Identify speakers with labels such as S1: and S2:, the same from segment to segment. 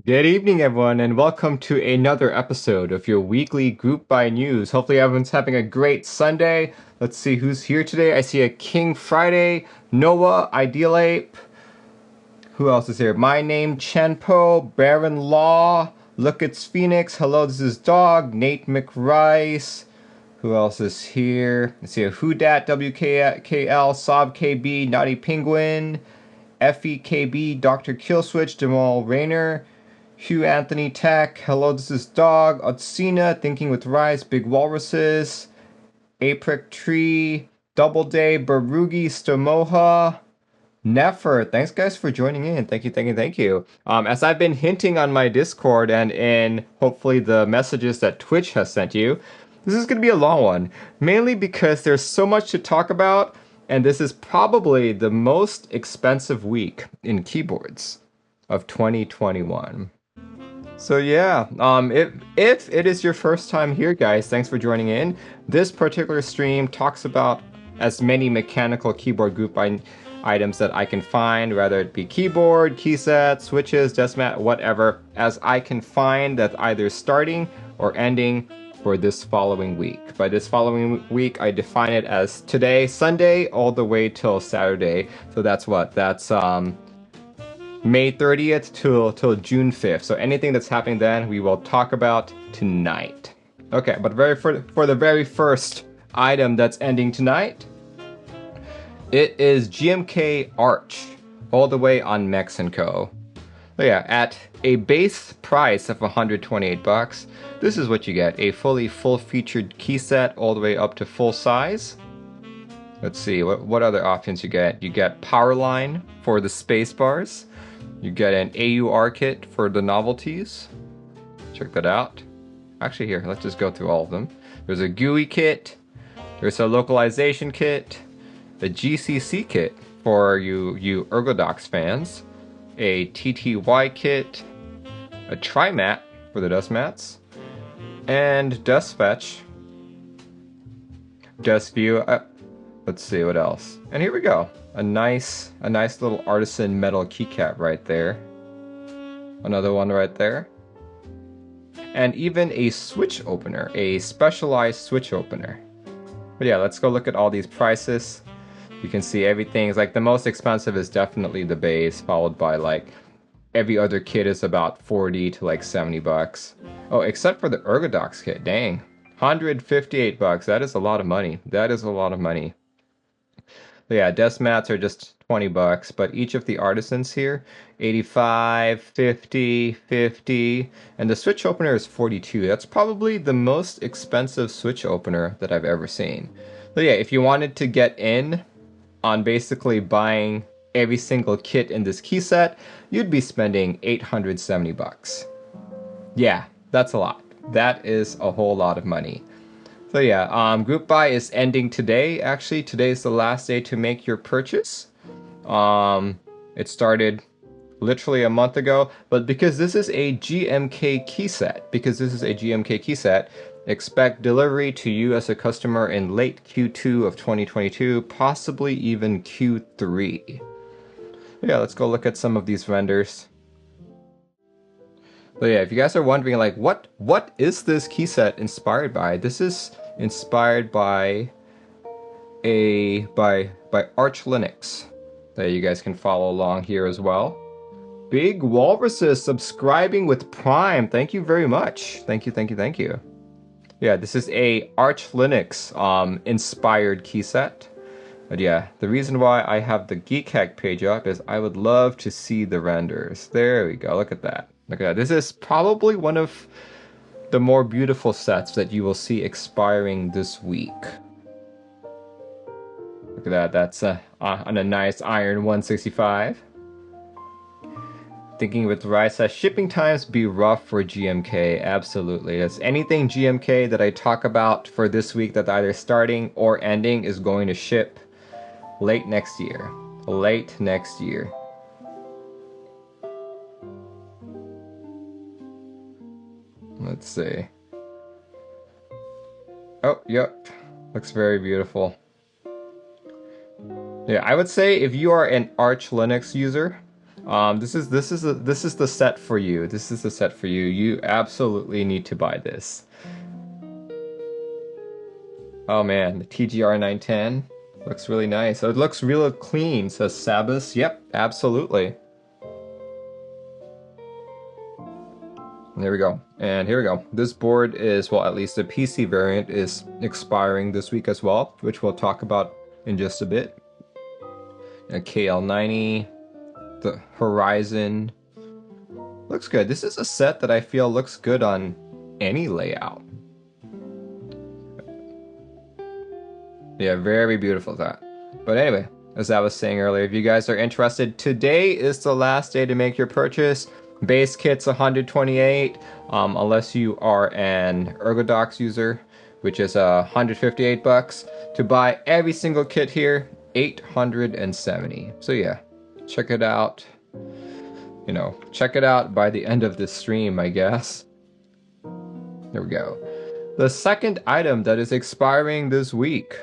S1: Good evening, everyone, and welcome to another episode of your weekly Group by News. Hopefully, everyone's having a great Sunday. Let's see who's here today. I see a King Friday, Noah, Ideal Ape. Who else is here? My name, Chenpo, Baron Law, Look It's Phoenix. Hello, this is Dog, Nate McRice. Who else is here? I see a Whodat, WKL, Sob KB, Naughty Penguin, FEKB, Dr. Killswitch, Jamal Rayner. Hugh Anthony Tech, hello, this is Dog, Otsina, Thinking with Rice, Big Walruses, Apric Tree, Doubleday, Barugi, Stomoha, Nefer. Thanks, guys, for joining in. Thank you. As I've been hinting on my Discord and in hopefully the messages that Twitch has sent you, this is going to be a long one, mainly because there's so much to talk about, and this is probably the most expensive week in keyboards of 2021. So yeah, if it is your first time here, guys, thanks for joining in. This particular stream talks about as many mechanical keyboard group items that I can find, whether it be keyboard, key set, switches, desk mat, whatever, as I can find that either starting or ending for this following week. By this following week, I define it as today, Sunday, all the way till Saturday. So that's what? That's May 30th till June 5th. So anything that's happening then, we will talk about tonight. Okay, but for the very first item that's ending tonight, it is GMK Arch, all the way on Mexico. So yeah, at a base price of 128 bucks, this is what you get: a full-featured key set all the way up to full size. Let's see what other options you get. You get power line for the space bars. You get an AUR kit for the novelties. Check that out. Actually, here, let's just go through all of them. There's a GUI kit. There's a localization kit. A GCC kit for you Ergodox fans. A TTY kit. A tri-mat for the dust mats. And dust fetch. Dust view. Let's see what else. And here we go. A nice little artisan metal keycap right there. Another one right there. And even a switch opener, a specialized switch opener. But yeah, let's go look at all these prices. You can see everything's like the most expensive is definitely the base, followed by like every other kit is about 40 to like 70 bucks. Oh, except for the Ergodox kit, dang. 158 bucks, that is a lot of money. That is a lot of money. But yeah, desk mats are just 20 bucks, but each of the artisans here, 85, 50, 50, and the switch opener is 42. That's probably the most expensive switch opener that I've ever seen. So yeah, if you wanted to get in on basically buying every single kit in this key set, you'd be spending 870 bucks. Yeah, that's a lot. That is a whole lot of money. So yeah, group buy is ending today. Actually, today is the last day to make your purchase. It started literally a month ago, but because this is a GMK key set, expect delivery to you as a customer in late Q2 of 2022, possibly even Q3. Yeah, let's go look at some of these vendors. So yeah, if you guys are wondering like what is this key set inspired by? This is inspired by Arch Linux that you guys can follow along here as well. Big Walruses subscribing with Prime. Thank you very much. Thank you. Yeah, this is a Arch Linux inspired key set. But yeah, the reason why I have the Geek Hack page up is I would love to see the renders. There we go. Look at that. Look at that. This is probably one of the more beautiful sets that you will see expiring this week. Look at that. That's on a nice iron 165. Thinking with Rice says shipping times be rough for GMK. Absolutely. It's anything GMK that I talk about for this week that either starting or ending is going to ship late next year. Late next year. Let's see. Oh, yep. Looks very beautiful. Yeah, I would say if you are an Arch Linux user, This is the set for you. This is the set for you. You absolutely need to buy this. Oh man, the TGR 910 looks really nice. It looks real clean. Says Sabas. Yep, absolutely. There we go. And here we go. This board is, well, at least the PC variant is expiring this week as well, which we'll talk about in just a bit. A KL90, the Horizon. Looks good. This is a set that I feel looks good on any layout. Yeah, very beautiful that. But anyway, as I was saying earlier, if you guys are interested, today is the last day to make your purchase. Base kit's 128, unless you are an Ergodox user, which is 158 bucks. To buy every single kit here, 870. So yeah, check it out. You know, check it out by the end of this stream, I guess. There we go. The second item that is expiring this week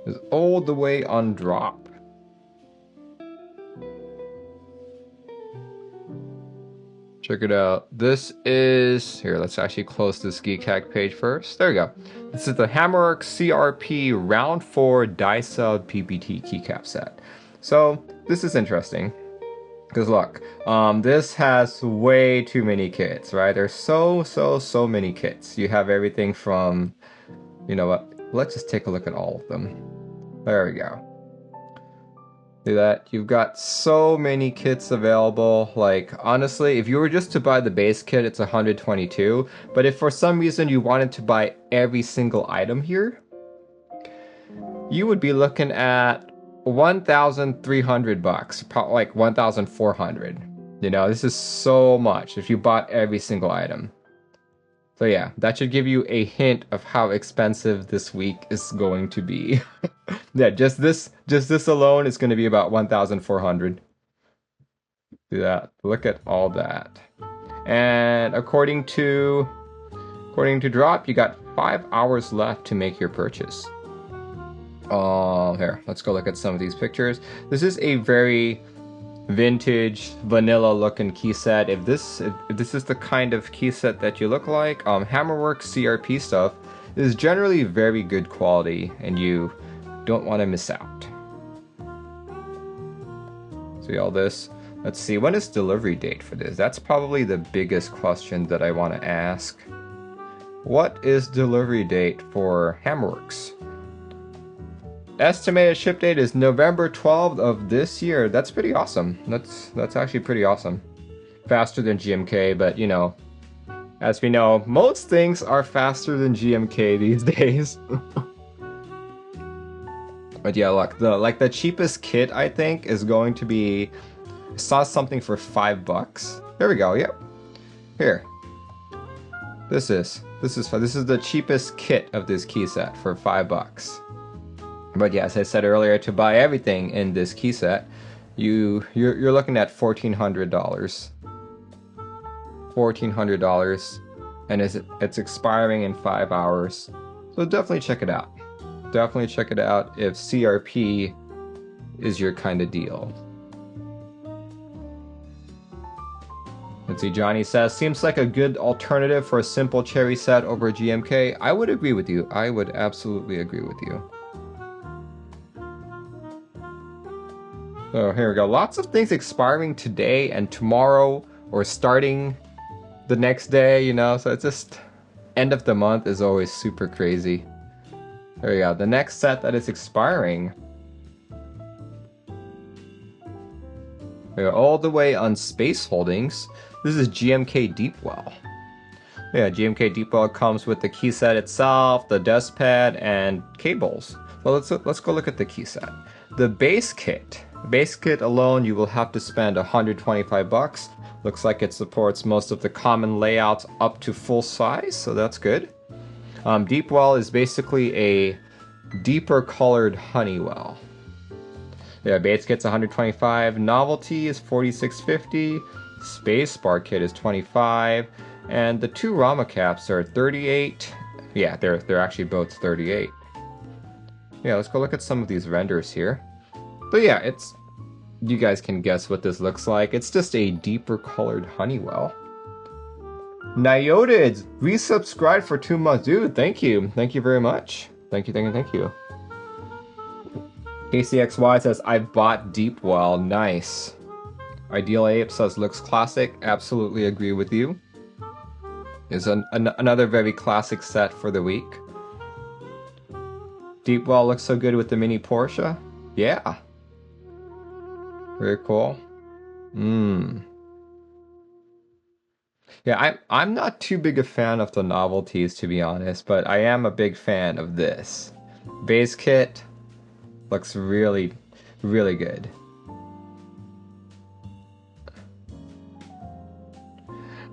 S1: is all the way on drop. Check it out. This is, here, let's actually close this Geekark page first. There we go. This is the HammerWorks CRP Round 4 die-sewed PBT keycap set. So this is interesting. Because look, this has way too many kits, right? There's so many kits. You have everything from, you know what, let's just take a look at all of them. There we go. See that? You've got so many kits available. Like, honestly, if you were just to buy the base kit, it's 122. But if for some reason you wanted to buy every single item here, you would be looking at 1,300 bucks, probably like 1,400. You know, this is so much if you bought every single item. So yeah, that should give you a hint of how expensive this week is going to be. Yeah, just this alone is going to be about 1,400. See that? Look at all that. And according to Drop, you got 5 hours left to make your purchase. Here, let's go look at some of these pictures. This is a very vintage, vanilla looking key set. If this is the kind of key set that you look like, HammerWorks CRP stuff is generally very good quality, and you don't want to miss out. See all this? Let's see, when is delivery date for this? That's probably the biggest question that I want to ask. What is delivery date for HammerWorks? Estimated ship date is November 12th of this year. That's pretty awesome. That's actually pretty awesome. Faster than GMK, but you know, as we know, most things are faster than GMK these days. But yeah, look, the cheapest kit I think is going to be, I saw something for $5. There we go. Yep. Here. This is the cheapest kit of this key set for $5. But yeah, as I said earlier, to buy everything in this key set, you're looking at $1,400. $1,400, and it's expiring in 5 hours. So definitely check it out. Definitely check it out if CRP is your kind of deal. Let's see, Johnny says, seems like a good alternative for a simple cherry set over GMK. I would agree with you. I would absolutely agree with you. So here we go. Lots of things expiring today and tomorrow, or starting the next day, you know, so it's just end of the month is always super crazy. There we go. The next set that is expiring. We go all the way on Space Holdings. This is GMK Deepwell. Yeah, GMK Deepwell comes with the key set itself, the desk pad, and cables. Well, let's go look at the key set. The base kit alone, you will have to spend 125 bucks. Looks like it supports most of the common layouts up to full size, so that's good. Deepwell is basically a deeper colored Honeywell. Yeah, base kit's 125, novelty is 46.50, space bar kit is 25, and the two Rama caps are 38. Yeah, they're actually both 38. Yeah, let's go look at some of these renders here. But yeah, it's you guys can guess what this looks like. It's just a deeper colored Honeywell. Nyotids, resubscribed for 2 months. Dude, thank you. Thank you very much. Thank you, thank you, thank you. KCXY says, I bought Deepwell. Nice. Ideal Ape says, looks classic. Absolutely agree with you. Is another very classic set for the week. Deepwell looks so good with the mini Porsche. Yeah. Very cool. Yeah, I'm not too big a fan of the novelties, to be honest, but I am a big fan of this. Base kit looks really, really good.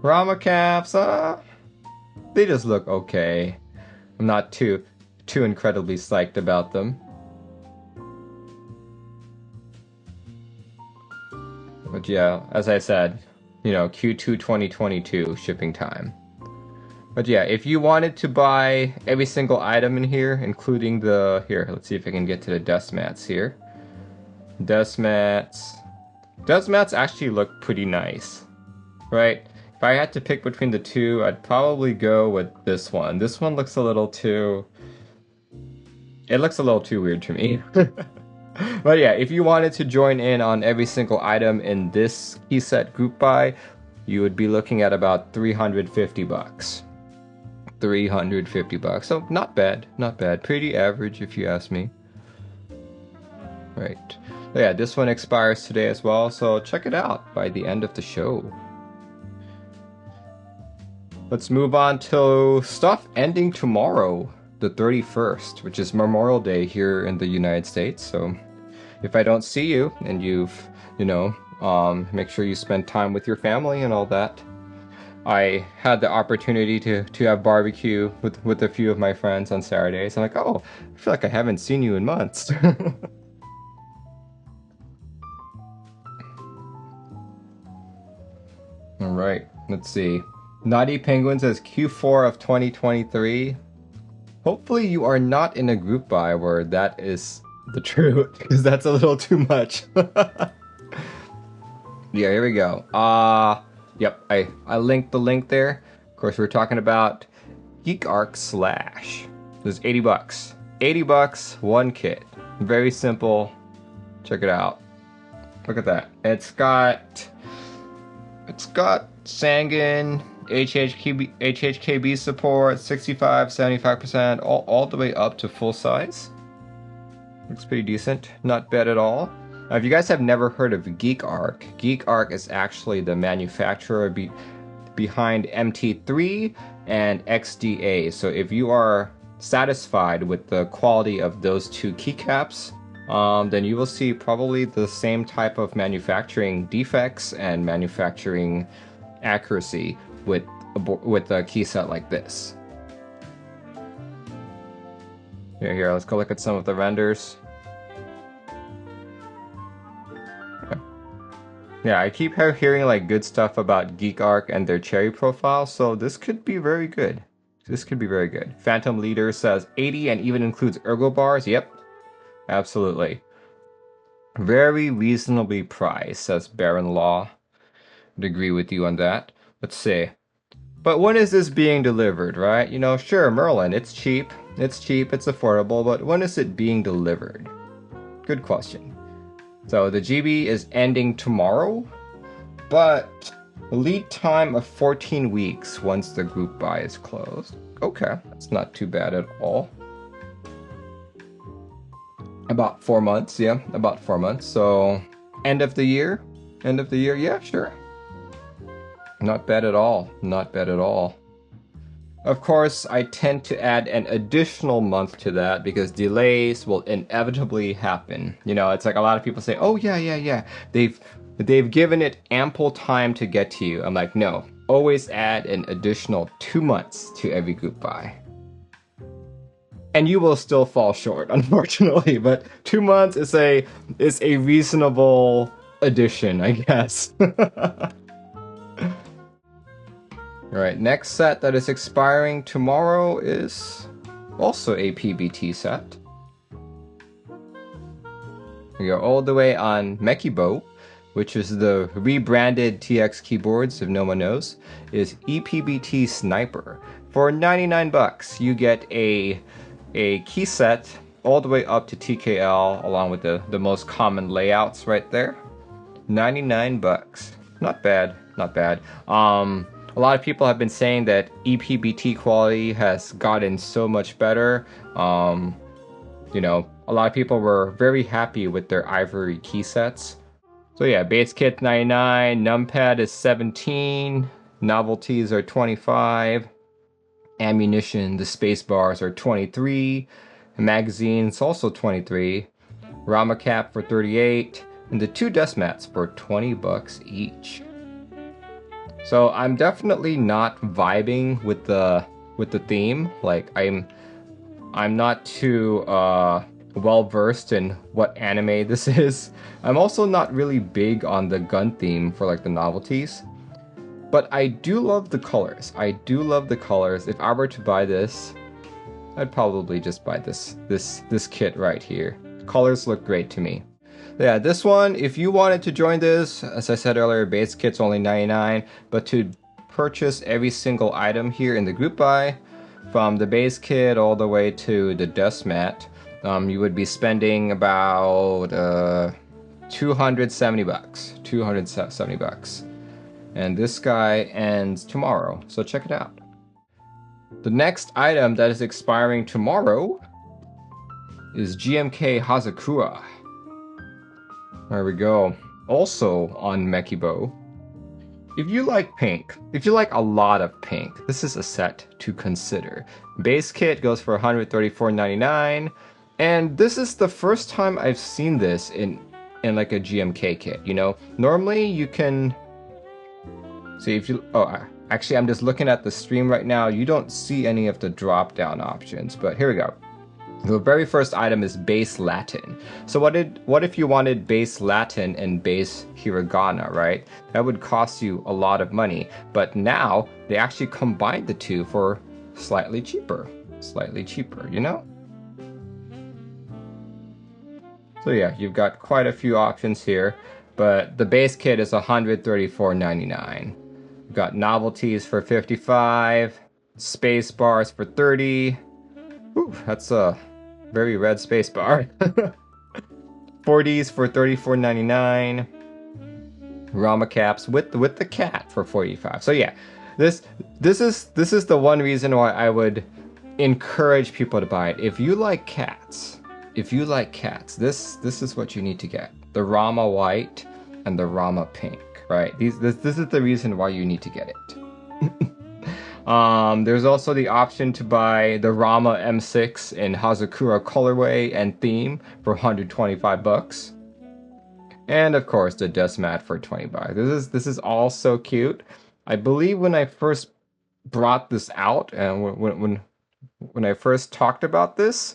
S1: Rama caps, they just look okay. I'm not too incredibly psyched about them. But yeah, as I said, you know, Q2 2022 shipping time. But yeah, if you wanted to buy every single item in here, including the, here, let's see if I can get to the dust mats here. Dust mats actually look pretty nice, right? If I had to pick between the two, I'd probably go with this one. This one looks a little too, it looks a little too weird to me. But yeah, if you wanted to join in on every single item in this key set group buy, you would be looking at about 350 bucks. 350 bucks. So not bad, not bad. Pretty average if you ask me. Right. But yeah, this one expires today as well, so check it out by the end of the show. Let's move on to stuff ending tomorrow, the 31st, which is Memorial Day here in the United States. So if I don't see you and you've, you know, make sure you spend time with your family and all that. I had the opportunity to have barbecue with a few of my friends on Saturdays. I'm like, oh, I feel like I haven't seen you in months. All right, let's see. Naughty Penguin says Q4 of 2023. Hopefully you are not in a group buy where that is the truth, because that's a little too much. Yeah, here we go. Yep, I linked the link there. Of course, we're talking about Geekark Slash. This is 80 bucks. 80 bucks, one kit. Very simple. Check it out. Look at that. It's got Sangan, HHKB support, 65, 75%, all the way up to full size. Looks pretty decent. Not bad at all. If you guys have never heard of Geekark, Geekark is actually the manufacturer behind MT3 and XDA. So if you are satisfied with the quality of those two keycaps, then you will see probably the same type of manufacturing defects and manufacturing accuracy with a key set like this. Here, let's go look at some of the renders. Yeah, I keep hearing like good stuff about Geekark and their cherry profile, so this could be very good. This could be very good. Phantom Leader says 80 and even includes ergo bars. Yep, absolutely. Very reasonably priced, says Baron Law. I'd agree with you on that. Let's see. But when is this being delivered, right? You know, sure, Merlin, it's cheap, it's affordable, but when is it being delivered? Good question. So the GB is ending tomorrow, but lead time of 14 weeks once the group buy is closed. Okay, that's not too bad at all. About 4 months, yeah, about 4 months. So end of the year, yeah, sure. Not bad at all, not bad at all. Of course, I tend to add an additional month to that because delays will inevitably happen. You know, it's like a lot of people say, oh yeah, they've given it ample time to get to you. I'm like, no, always add an additional 2 months to every group buy. And you will still fall short, unfortunately, but 2 months is a reasonable addition, I guess. Alright, next set that is expiring tomorrow is also a PBT set. We go all the way on Mekibo, which is the rebranded TX keyboards, if no one knows, is ePBT Sniper. For 99 bucks, you get a key set all the way up to TKL, along with the most common layouts right there. 99 bucks. Not bad, not bad. A lot of people have been saying that ePBT quality has gotten so much better. You know, a lot of people were very happy with their ivory key sets. So yeah, base kit 99, numpad is 17, novelties are 25, ammunition, the space bars are 23, magazines also 23, Rama cap for 38, and the 2 desk mats for 20 bucks each. So I'm definitely not vibing with the theme. Like I'm not too well versed in what anime this is. I'm also not really big on the gun theme for like the novelties. But I do love the colors. I do love the colors. If I were to buy this, I'd probably just buy this kit right here. The colors look great to me. Yeah, this one, if you wanted to join this, as I said earlier, base kit's only 99, but to purchase every single item here in the group buy, from the base kit all the way to the desk mat, you would be spending about 270 bucks. 270 bucks. And this guy ends tomorrow, so check it out. The next item that is expiring tomorrow is GMK Hazakura. There we go. Also on Mekibo. If you like pink, if you like a lot of pink, this is a set to consider. Base kit goes for $134.99, and this is the first time I've seen this in like a GMK kit. You know, normally you can see if you. Oh, actually, I'm just looking at the stream right now. You don't see any of the drop-down options, but here we go. The very first item is base Latin. So what if you wanted base Latin and base Hiragana, right? That would cost you a lot of money. But now they actually combined the two for slightly cheaper, you know? So yeah, you've got quite a few options here, but the base kit is $134.99. You've got novelties for 55, space bars for 30. Ooh, that's a very red space bar. 40s for $34.99. Rama caps with the cat for 45. So yeah, this is the one reason why I would encourage people to buy it. If you like cats, this is what you need to get. The Rama white and the Rama pink, right? This is the reason why you need to get it. There's also the option to buy the Rama M6 in Hazakura colorway and theme for 125 bucks. And of course the desk mat for 20 bucks. This is all so cute. I believe when I first brought this out and when I first talked about this,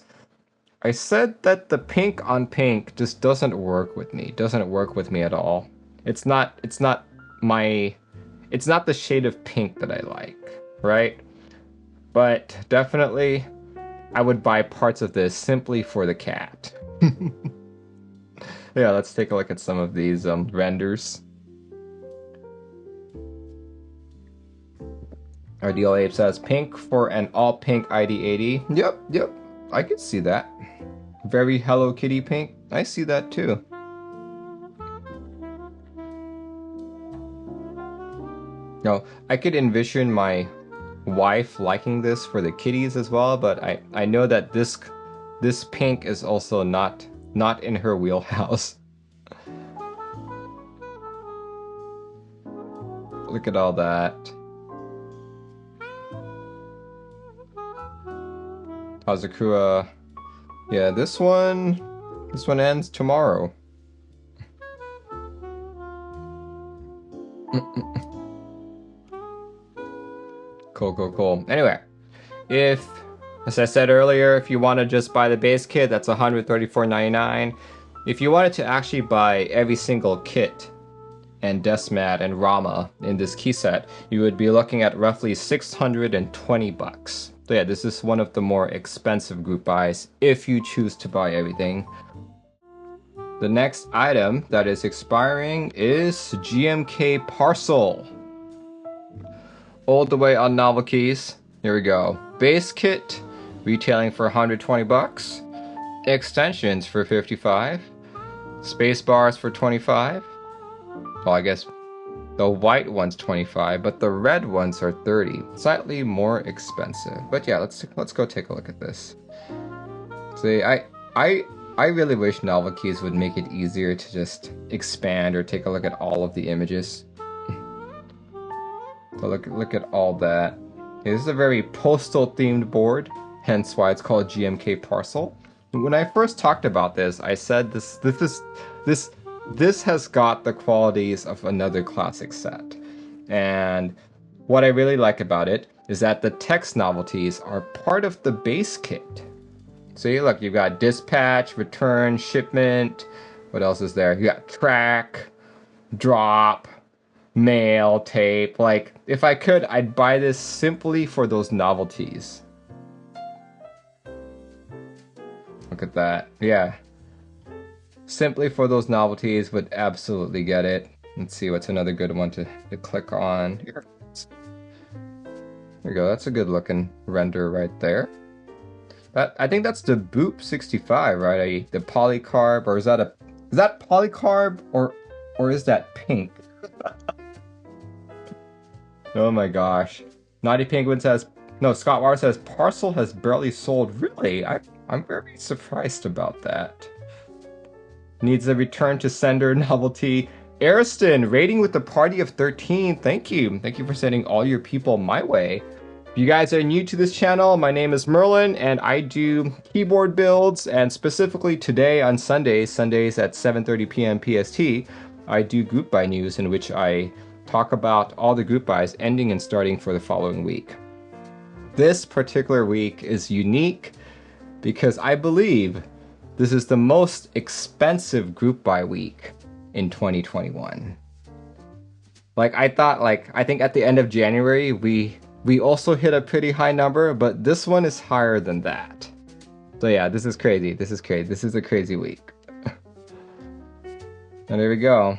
S1: I said that the pink on pink just doesn't work with me. Doesn't work with me at all. It's not the shade of pink that I like. Right? But definitely I would buy parts of this simply for the cat. Yeah, let's take a look at some of these renders. Ideal Ape says pink for an all pink ID80. Yep, I could see that. Very Hello Kitty pink. I see that too. No, I could envision my wife liking this for the kitties as well, but I know that this pink is also not in her wheelhouse. Look at all that. Hazakura. Yeah, this one ends tomorrow. Cool. Anyway, as I said earlier, if you want to just buy the base kit, that's $134.99. If you wanted to actually buy every single kit and desk mat and Rama in this key set, you would be looking at roughly 620 bucks. So yeah, this is one of the more expensive group buys if you choose to buy everything. The next item that is expiring is GMK Parcel. All the way on Novelkeys. Here we go. Base kit, retailing for 120 bucks. Extensions for 55. Space bars for 25. Well, I guess the white one's 25, but the red ones are 30. Slightly more expensive. But yeah, let's go take a look at this. See, I really wish Novelkeys would make it easier to just expand or take a look at all of the images. So look at all that. Okay, this is a very postal themed board, hence why it's called GMK Parcel. When I first talked about this, I said this has got the qualities of another classic set. And what I really like about it is that the text novelties are part of the base kit. So you look, you've got dispatch, return, shipment. What else is there? You got track, drop, mail, tape. Like, if I could, I'd buy this simply for those novelties. Look at that. Yeah. Simply for those novelties, would absolutely get it. Let's see what's another good one to click on. Here we go. That's a good looking render right there. I think that's the Boop 65, right? The Polycarb, or is that Polycarb or is that pink? Oh my gosh. Naughty Penguin says, no, Scott Wire says Parcel has barely sold. Really? I'm very surprised about that. Needs a return to sender novelty. Ariston, rating with the party of 13. Thank you. Thank you for sending all your people my way. If you guys are new to this channel, my name is Merlin and I do keyboard builds, and specifically today on Sundays at 7:30 p.m. PST, I do group buy news in which I talk about all the group buys ending and starting for the following week. This particular week is unique because I believe this is the most expensive group buy week in 2021. I think at the end of January, we also hit a pretty high number, but this one is higher than that. So yeah, this is crazy. This is crazy. This is a crazy week. And there we go.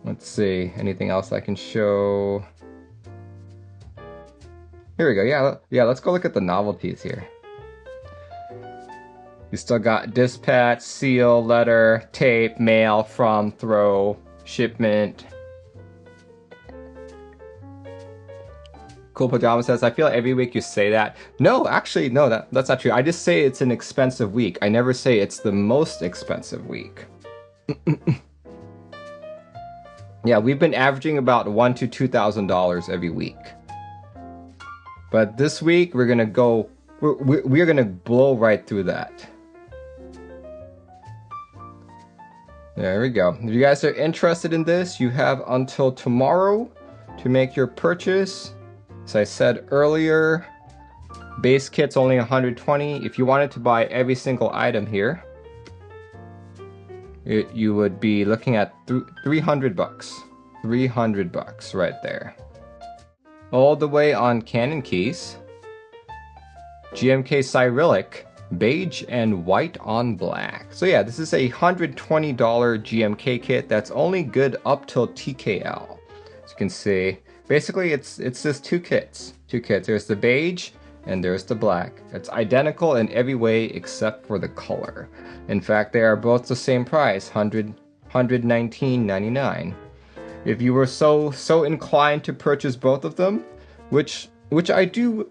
S1: Let's see, anything else I can show? Here we go. Yeah, let's go look at the novelties here. You still got dispatch, seal, letter, tape, mail, from, throw, shipment. Cool Pajama says, I feel like every week you say that. No, actually, no, that's not true. I just say it's an expensive week. I never say it's the most expensive week. Yeah, we've been averaging about $1,000 to $2,000 every week. But this week, we're gonna go, we're gonna blow right through that. There we go. If you guys are interested in this, you have until tomorrow to make your purchase. As I said earlier, base kit's only 120. If you wanted to buy every single item here, you would be looking at 300 bucks. 300 bucks right there. All the way on Canon keys, GMK Cyrillic Beige and white on black. So yeah, this is a $120 GMK kit that's only good up till TKL. As you can see, basically it's just two kits. There's the beige and there's the black. It's identical in every way except for the color. In fact, they are both the same price, $119.99. If you were so inclined to purchase both of them, which I do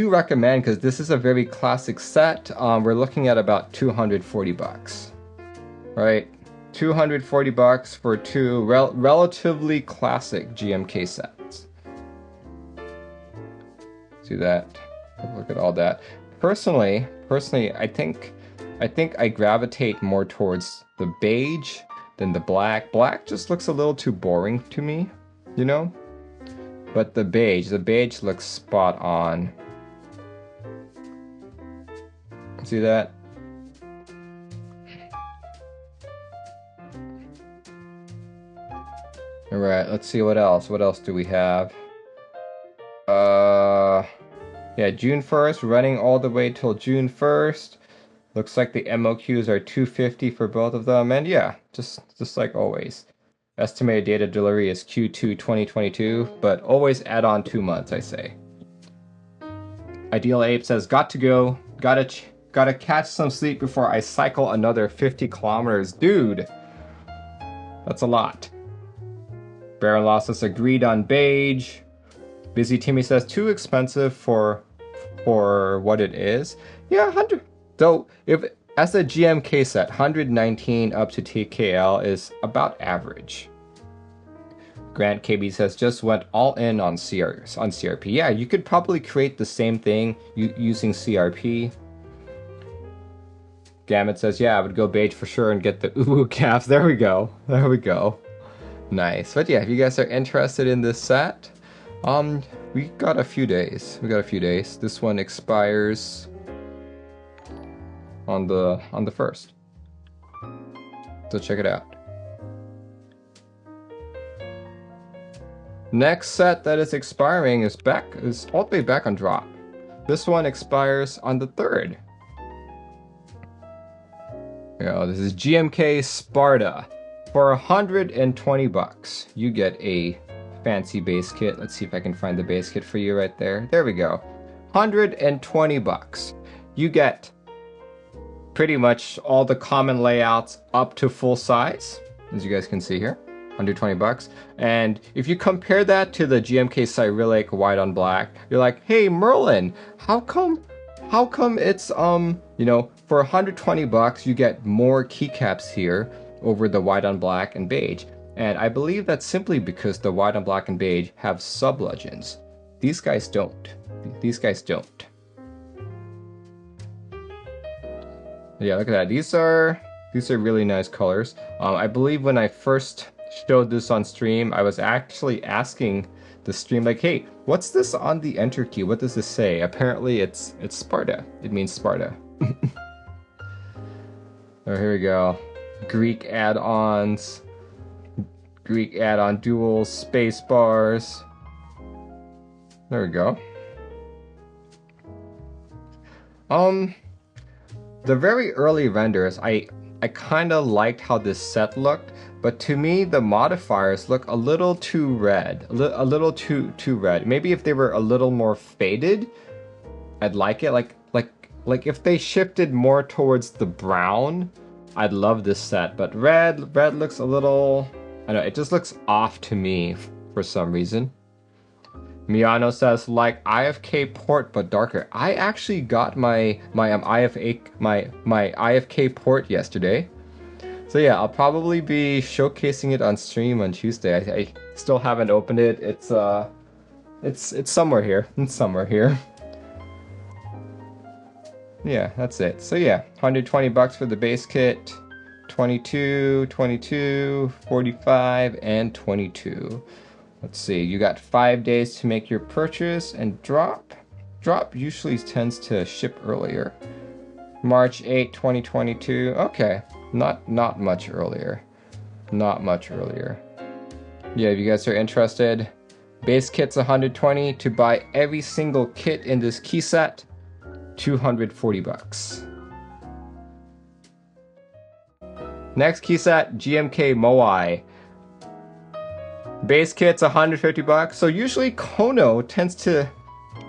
S1: recommend, because this is a very classic set. We're looking at about 240 bucks, right? 240 bucks for two relatively classic GMK sets. See that? Look at all that. Personally, I think I gravitate more towards the beige than the black. Black just looks a little too boring to me, you know? But the beige looks spot on. See that? All right, let's see what else. What else do we have? Yeah, June 1st, running all the way till June 1st. Looks like the MOQs are 250 for both of them, and yeah, just like always. Estimated data delivery is Q2 2022, but always add on 2 months, I say. Ideal Ape says, got to go, gotta catch some sleep before I cycle another 50 kilometers. Dude, that's a lot. Baron Losses agreed on beige. Busy Timmy says, too expensive for what it is. Yeah, 100. Though, if as a GMK set, 119 up to TKL is about average. Grant KB says, just went all in on CRP. Yeah, you could probably create the same thing using CRP. Gamut says, yeah, I would go beige for sure and get the uwu caps. There we go. There we go. Nice. But yeah, if you guys are interested in this set, we got a few days. This one expires on the 1st. So check it out. Next set that is expiring is all the way back on drop. This one expires on the 3rd. Yeah, this is GMK Sparta. For 120 bucks, you get a fancy base kit. Let's see if I can find the base kit for you right there. There we go. 120 bucks. You get pretty much all the common layouts up to full size, as you guys can see here. 120 bucks. And if you compare that to the GMK Cyrillic white on black, you're like, hey Merlin, how come it's you know, for 120 bucks you get more keycaps here over the white on black and beige. And I believe that's simply because the white on black and beige have sub legends. These guys don't. Yeah, look at that. These are really nice colors. I believe when I first showed this on stream, I was actually asking the stream like, hey, what's this on the enter key? What does this say? Apparently it's Sparta. It means Sparta. Oh, here we go. Greek add-ons. Greek add-on duals, space bars. There we go. The very early renders, I kind of liked how this set looked, but to me the modifiers look a little too red, a little too red. Maybe if they were a little more faded, I'd like it. Like if they shifted more towards the brown, I'd love this set. But red looks a little, I don't know, it just looks off to me for some reason. Miano says, like IFK port but darker. I actually got my IFK port yesterday. So yeah, I'll probably be showcasing it on stream on Tuesday. I still haven't opened it. It's somewhere here. It's somewhere here. Yeah, that's it. So yeah, 120 bucks for the base kit. 22, 22, 45, and 22. Let's see, you got 5 days to make your purchase, and drop usually tends to ship earlier. March 8, 2022. Okay, not much earlier. Not much earlier. Yeah, if you guys are interested, base kit's 120. To buy every single kit in this key set, 240 bucks. Next key set, GMK Moai. Base kit's 150 bucks. So usually Kono tends to,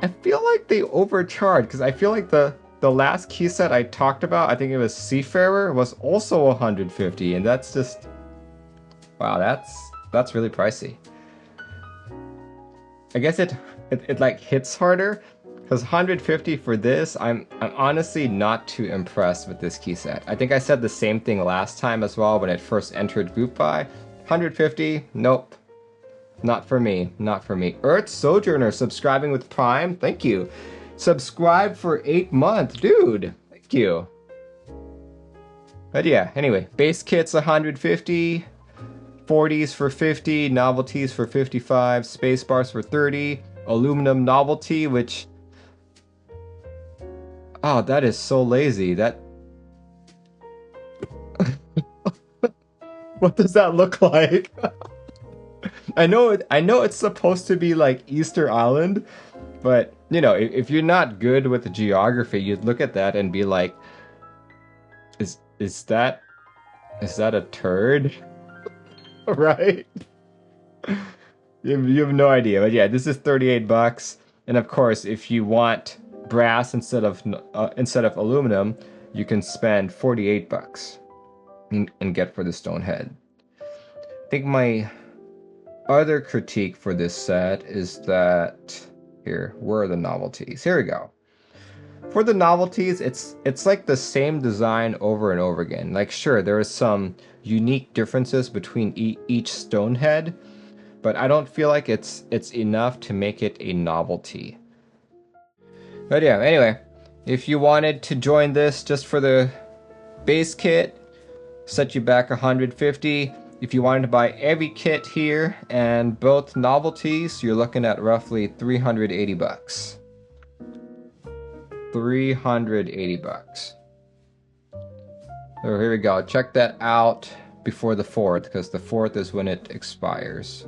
S1: I feel like they overcharge, because I feel like the last key set I talked about, I think it was Seafarer, was also 150, and that's just, wow, that's really pricey. I guess it like hits harder, because 150 for this, I'm honestly not too impressed with this key set. I think I said the same thing last time as well when it first entered Group Buy. 150, nope. Not for me, not for me. Earth Sojourner subscribing with Prime, thank you. Subscribe for 8 months, dude, thank you. But yeah, anyway, base kit's 150, 40s for 50, novelties for 55, space bars for 30, aluminum novelty, which, oh, that is so lazy. That, what does that look like? I know it's supposed to be like Easter Island, but you know, if you're not good with the geography, you'd look at that and be like, Is that a turd? Right? You have no idea, but yeah, this is 38 bucks. And of course, if you want brass instead of aluminum, you can spend 48 bucks and get for the stone head. I think my other critique for this set is that where are the novelties? Here we go. For the novelties, it's like the same design over and over again. Like, sure, there is some unique differences between each stone head, but I don't feel like it's enough to make it a novelty. But yeah, anyway, if you wanted to join this just for the base kit, set you back 150. If you wanted to buy every kit here and both novelties, you're looking at roughly 380 bucks. 380 bucks. So here we go. Check that out before the 4th, because the 4th is when it expires.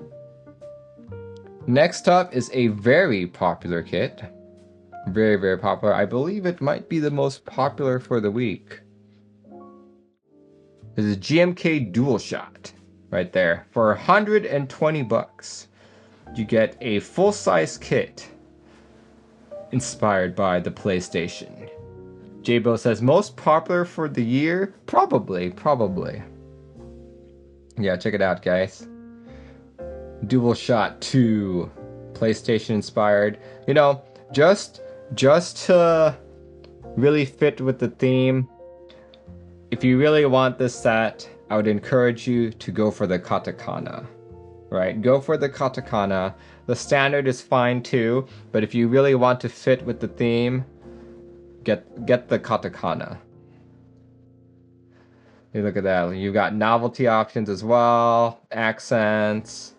S1: Next up is a very popular kit. Very, very popular. I believe it might be the most popular for the week. This is GMK Dualshot right there. For 120 bucks, you get a full-size kit inspired by the PlayStation. J-Bo says most popular for the year? Probably. Yeah, check it out, guys. Dualshot 2, PlayStation inspired. You know, just to really fit with the theme, if you really want this set, I would encourage you to go for the katakana. Right, go for the katakana. The standard is fine too, but if you really want to fit with the theme, get the katakana. You look at that. You've got novelty options as well, accents,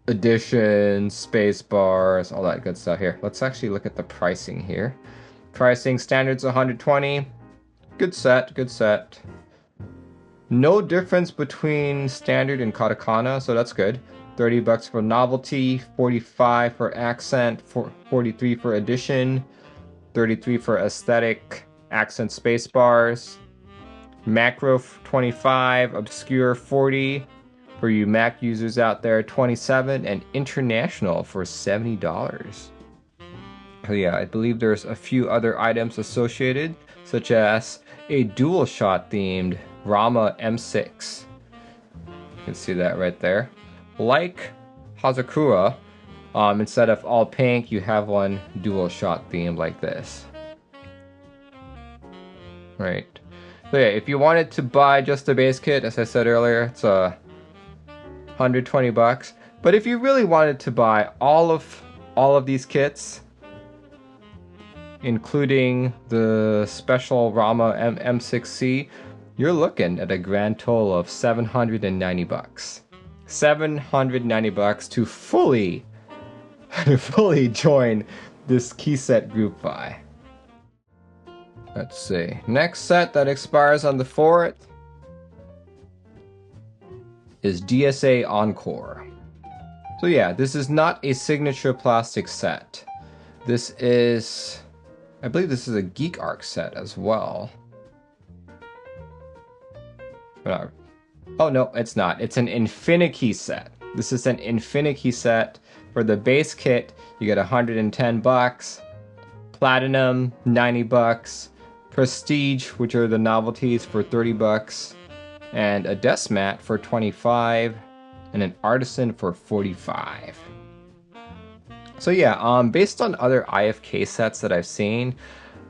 S1: additions, space bars, all that good stuff. Here, let's actually look at the pricing here. Pricing standards 120. Good set. No difference between standard and katakana, so that's good. 30 bucks for novelty, 45 for accent, 43 for addition, 33 for aesthetic, accent space bars, macro 25, obscure 40 for you Mac users out there, 27, and international for $70. So yeah, I believe there's a few other items associated, such as a Dualshot themed Rama M6. You can see that right there. Like Hazakura, instead of all pink, you have one Dualshot themed like this. Right. So yeah, if you wanted to buy just the base kit, as I said earlier, it's 120 bucks. But if you really wanted to buy all of these kits, including the special Rama M6C, you're looking at a grand total of 790 bucks. 790 bucks to fully join this key set group buy. Let's see. Next set that expires on the 4th is DSA Encore. So yeah, this is not a signature plastic set. This is, I believe this is a Geekark set as well. Oh no, it's not. It's an Infinity set. This is an Infinity set. For the base kit, you get 110 bucks. Platinum, 90 bucks. Prestige, which are the novelties, for 30 bucks. And a desk mat for 25. And an artisan for 45. So yeah, based on other IFK sets that I've seen,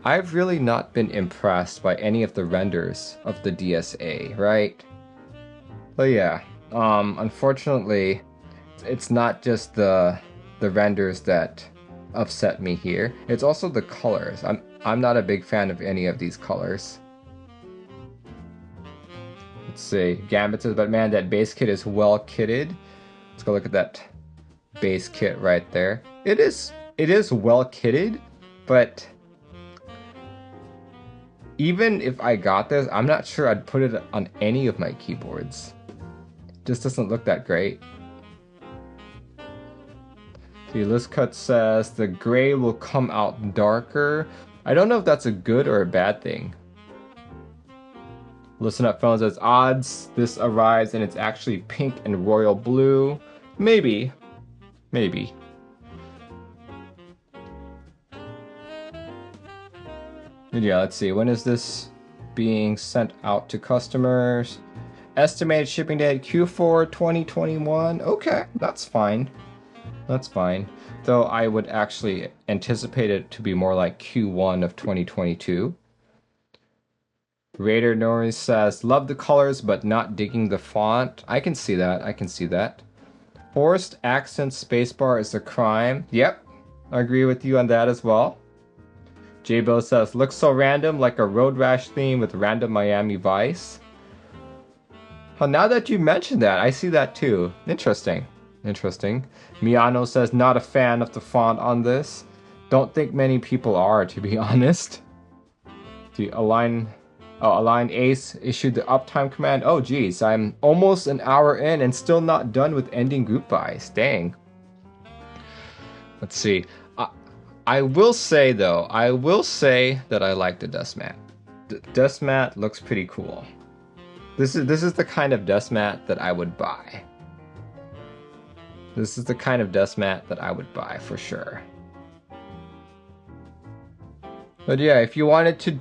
S1: I've really not been impressed by any of the renders of the DSA, right? So yeah, unfortunately, it's not just the renders that upset me here. It's also the colors. I'm not a big fan of any of these colors. Let's see, Gambit says, but man, that base kit is well kitted. Let's go look at that base kit right there. It is well kitted, but even if I got this, I'm not sure I'd put it on any of my keyboards. It just doesn't look that great. See, Lizcut says the gray will come out darker. I don't know if that's a good or a bad thing. Listen up, phones, as odds this arrives and it's actually pink and royal blue. Maybe. Maybe. And yeah, let's see. When is this being sent out to customers? Estimated shipping date Q4 2021. Okay, that's fine. That's fine. Though I would actually anticipate it to be more like Q1 of 2022. Raider Norris says, love the colors but not digging the font. I can see that. I can see that. Forced accent spacebar is a crime. Yep, I agree with you on that as well. J-Bill says, looks so random, like a Road Rash theme with random Miami Vice. Well, now that you mention that, I see that too. Interesting. Interesting. Miano says, not a fan of the font on this. Don't think many people are, to be honest. The Align Ace issued the uptime command. Oh geez, I'm almost an hour in and still not done with ending group buys. Dang. Let's see. I will say though, I will say that I like the dust mat. The dust mat looks pretty cool. This is the kind of dust mat that I would buy. This is the kind of dust mat that I would buy for sure. But yeah, if you wanted to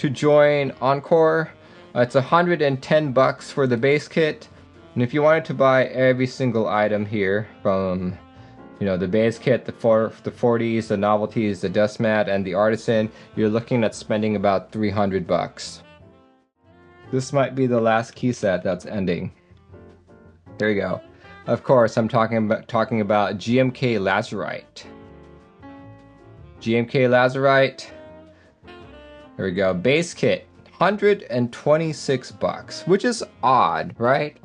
S1: join Encore, it's $110 for the base kit. And if you wanted to buy every single item here from, you know, the base kit, the 40s, the novelties, the dust mat, and the artisan, you're looking at spending about $300. This might be the last key set that's ending. There you go. Of course, I'm talking about GMK Lazurite. GMK Lazurite. There we go. Base kit, $126, which is odd, right?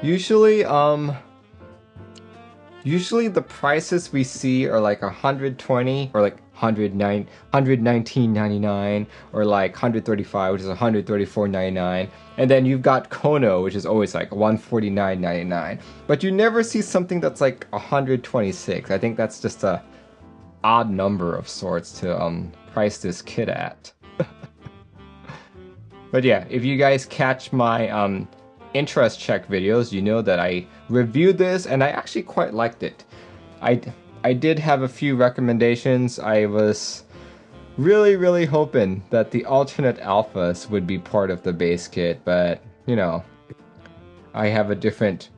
S1: Usually the prices we see are like $120 or like $119.99 or like $135, which is $134.99, and then you've got Kono, which is always like $149.99. But you never see something that's like $126. I think that's just a odd number of sorts to price this kit at. But yeah, if you guys catch my interest check videos, you know that I reviewed this and I actually quite liked it. I did have a few recommendations. I was really hoping that the alternate alphas would be part of the base kit, but you know, I have a different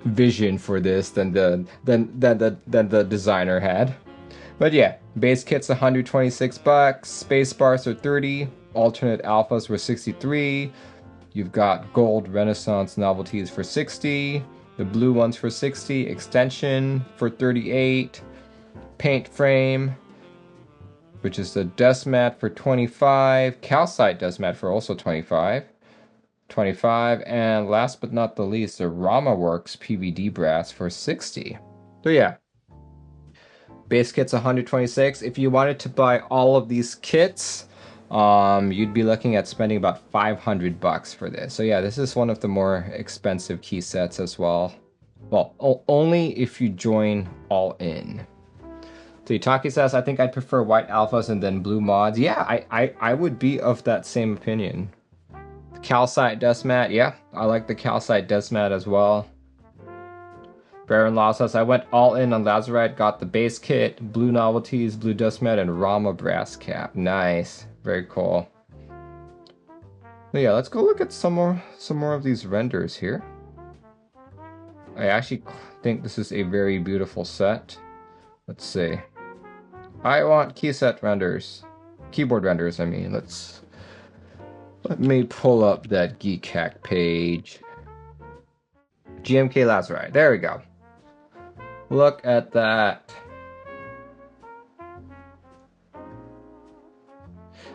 S1: vision for this than the designer had. But yeah, base kit's $126, space bars are $30, alternate alphas were $63. You've got gold Renaissance novelties for $60, the blue ones for $60, extension for $38, paint frame, which is the dust mat for $25, calcite dust mat for also $25, and last but not the least, the HammerWorks PVD brass for $60. So yeah, base kit's $126. If you wanted to buy all of these kits, you'd be looking at spending about $500 for this. So yeah, this is one of the more expensive key sets as well. Well, only if you join all in. So Itaki says, I think I'd prefer white alphas and then blue mods. Yeah, I would be of that same opinion. Calcite dust mat, yeah, I like the calcite dust mat as well. Baron Law says, I went all in on Lazurite, got the base kit, blue novelties, blue dust mat, and Rama brass cap. Nice. Very cool. But yeah, let's go look at some more of these renders here. I actually think this is a very beautiful set. Let's see. I want keyboard renders, I mean. Let me pull up that Geekark page. GMK Lazurite, there we go. Look at that.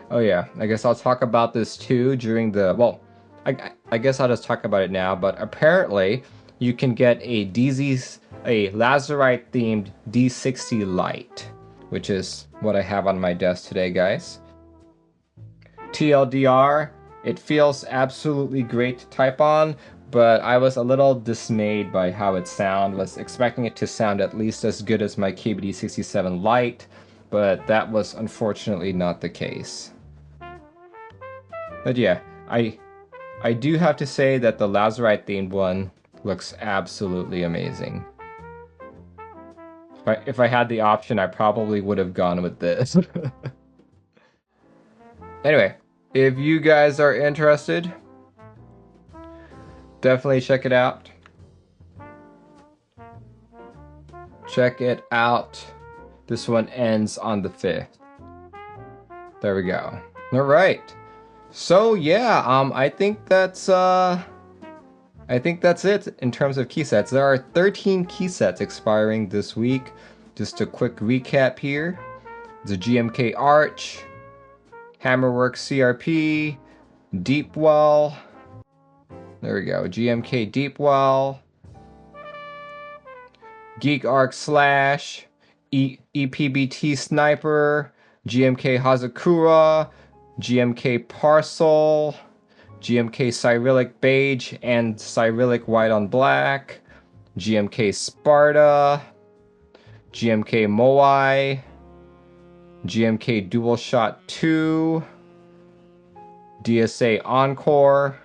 S1: Oh yeah, I guess I'll talk about this too during the, well, I guess I'll just talk about it now, but apparently you can get a Lazurite themed D60 Lite, which is what I have on my desk today, guys. TLDR, it feels absolutely great to type on, but I was a little dismayed by how it sounded. Was expecting it to sound at least as good as my KBD 67 Lite, but that was unfortunately not the case. But yeah, I do have to say that the Lazurite themed one looks absolutely amazing. If I had the option, I probably would have gone with this. Anyway, if you guys are interested, definitely check it out. Check it out. This one ends on the 5th. There we go. All right. So yeah, I think that's it in terms of key sets. There are 13 key sets expiring this week. Just a quick recap here. The GMK Arch, HammerWorks CRP, Deepwell. There we go. GMK Deepwell, Geekark Slash, ePBT Sniper, GMK Hazakura, GMK Parcel, GMK Cyrillic Beige and Cyrillic White on Black, GMK Sparta, GMK Moai, GMK Dualshot R2, DSA Encore,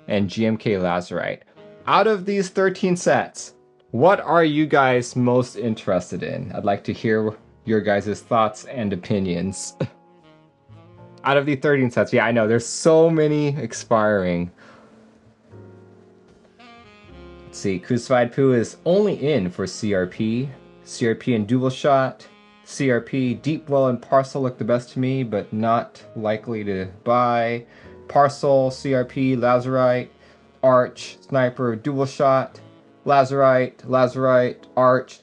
S1: and GMK Lazurite. Out of these 13 sets, what are you guys most interested in? I'd like to hear your guys' thoughts and opinions. Out of the 13 sets, yeah, I know, there's so many expiring. Let's see, Crucified Poo is only in for CRP. CRP and Dualshot. CRP, Deepwell, and Parcel look the best to me, but not likely to buy. Parcel, CRP, Lazurite, Arch, Sniper, Dualshot, Lazurite, Arch,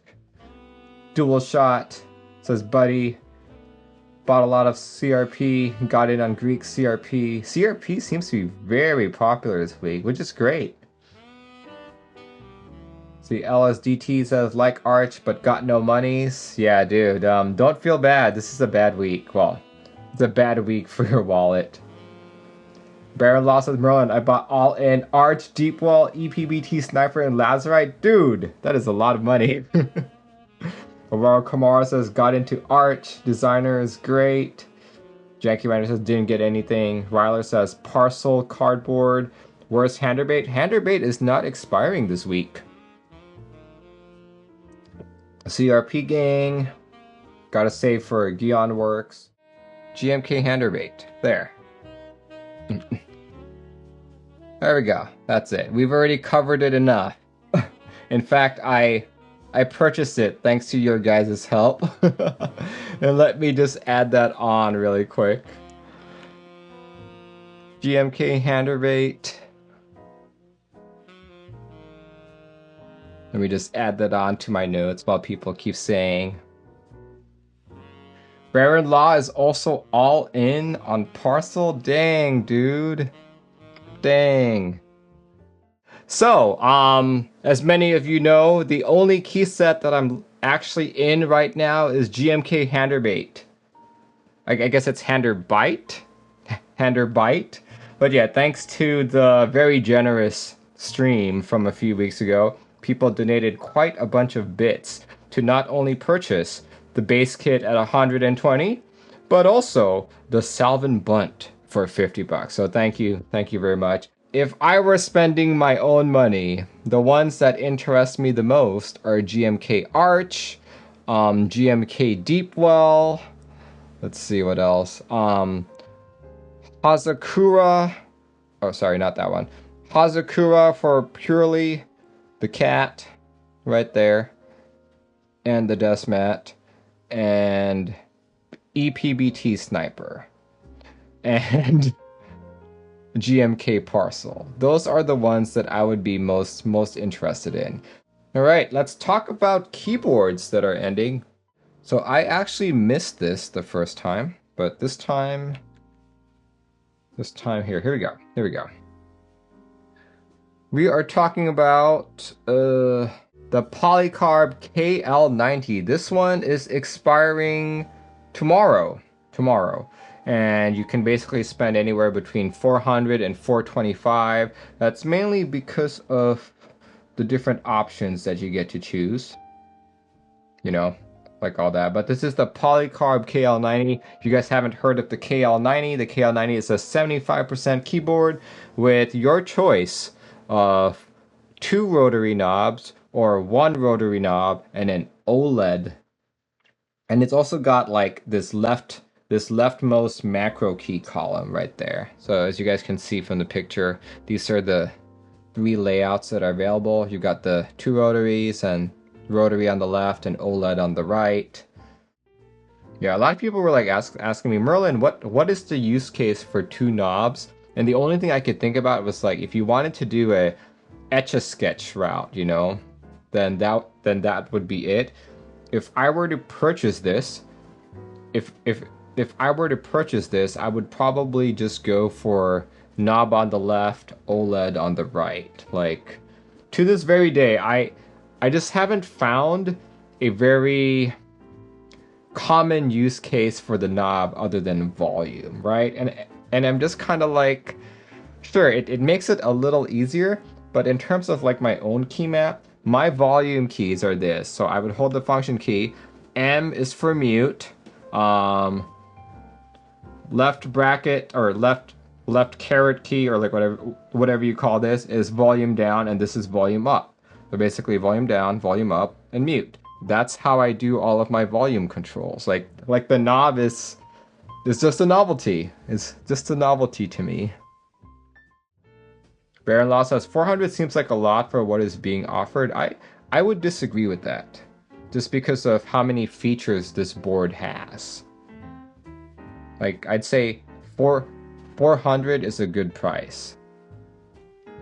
S1: Dualshot, says Buddy. Bought a lot of CRP, got in on Greek CRP. CRP seems to be very popular this week, which is great. See, LSDT says, like Arch, but got no monies. Yeah, dude, don't feel bad. This is a bad week. Well, it's a bad week for your wallet. Baron Law says, Merlin, I bought all in Arch, Deepwell, ePBT, Sniper, and Lazurite. Dude, that is a lot of money. Aurora Kamara says, got into Arch, Designer is great. Janky Rider says, didn't get anything. Ryler says, Parcel, Cardboard. Where's Handarbeit? Handarbeit is not expiring this week. CRP Gang. Gotta save for HammerWorks. GMK Handarbeit. There. There we go. That's it. We've already covered it enough. In fact, I purchased it thanks to your guys' help. And let me just add that on really quick. GMK Handarbeit. Let me just add that on to my notes while people keep saying. Baron Law is also all in on Parcel. Dang, dude. Dang. So, as many of you know, the only key set that I'm actually in right now is GMK Handarbeit. I guess it's Handarbeit. Handarbeit. But yeah, thanks to the very generous stream from a few weeks ago, people donated quite a bunch of bits to not only purchase the base kit at 120, but also the Salvin Bunt for 50 bucks. So thank you very much. If I were spending my own money, the ones that interest me the most are GMK Arch, GMK Deepwell, let's see what else, Hazakura, oh sorry, not that one, Hazakura for purely the cat, right there, and the desk mat, and ePBT Sniper, and GMK Parcel. Those are the ones that I would be most interested in. All right, let's talk about keyboards that are ending. So I actually missed this the first time, but this time here we go. We are talking about the Polycarb KL90. This one is expiring tomorrow. And you can basically spend anywhere between $400 and $425. That's mainly because of the different options that you get to choose. You know, like all that. But this is the Polycarb KL90. If you guys haven't heard of the KL90, the KL90 is a 75% keyboard with your choice of 2 rotary knobs or 1 rotary knob and an OLED. And it's also got like this leftmost macro key column right there. So as you guys can see from the picture, these are the 3 layouts that are available. You've got the 2 rotaries and rotary on the left and OLED on the right. Yeah, a lot of people were like asking me, Merlin, what is the use case for 2 knobs? And the only thing I could think about was like, if you wanted to do a etch-a-sketch route, you know, then that would be it. If I were to purchase this, if I were to purchase this, I would probably just go for knob on the left, OLED on the right. Like, to this very day, I just haven't found a very common use case for the knob other than volume, right? And I'm just kind of like, sure, it makes it a little easier, but in terms of like my own key map, my volume keys are this. So I would hold the function key. M is for mute. Left bracket or left caret key, or like whatever you call this, is volume down, and this is volume up. So basically volume down, volume up, and mute. That's how I do all of my volume controls. Like the knob is just a novelty. It's just a novelty to me. Baron Law says 400 seems like a lot for what is being offered. I would disagree with that, just because of how many features this board has. Like, I'd say 400 is a good price,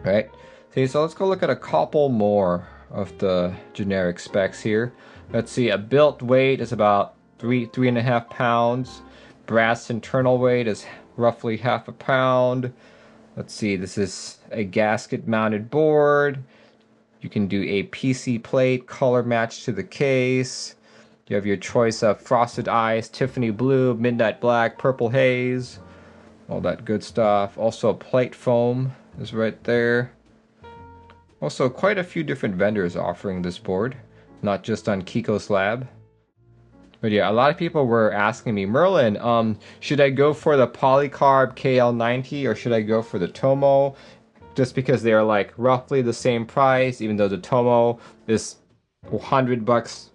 S1: right? Okay, so let's go look at a couple more of the generic specs here. Let's see, a built weight is about 3.5 pounds. Brass internal weight is roughly half a pound. Let's see, this is a gasket mounted board. You can do a PC plate, color match to the case. You have your choice of frosted ice, Tiffany blue, midnight black, purple haze, all that good stuff. Also plate foam is right there. Also quite a few different vendors offering this board, not just on Kiko's Lab. But yeah, a lot of people were asking me, Merlin, should I go for the Polycarb KL90 or should I go for the Tomo? Just because they're like roughly the same price, even though the Tomo is $100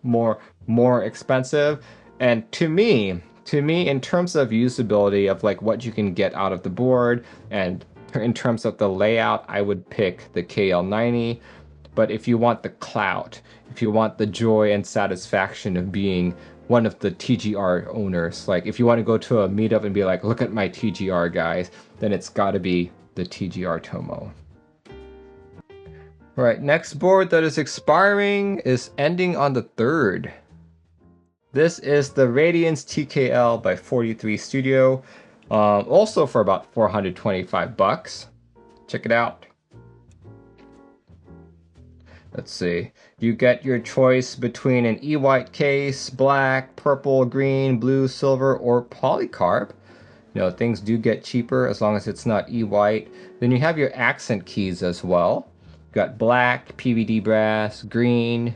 S1: more expensive. And to me, in terms of usability of like what you can get out of the board and in terms of the layout, I would pick the KL90. But if you want the clout, if you want the joy and satisfaction of being one of the TGR owners, like if you want to go to a meetup and be like, look at my TGR guys, then it's got to be the TGR Tomo. All right, next board that is expiring is ending on the 3rd. This is the Radiance TKL by 43 Studio, also for about $425. Check it out. Let's see. You get your choice between an E-white case, black, purple, green, blue, silver, or polycarb. You know, things do get cheaper as long as it's not E-white. Then you have your accent keys as well. You've got black, PVD brass, green,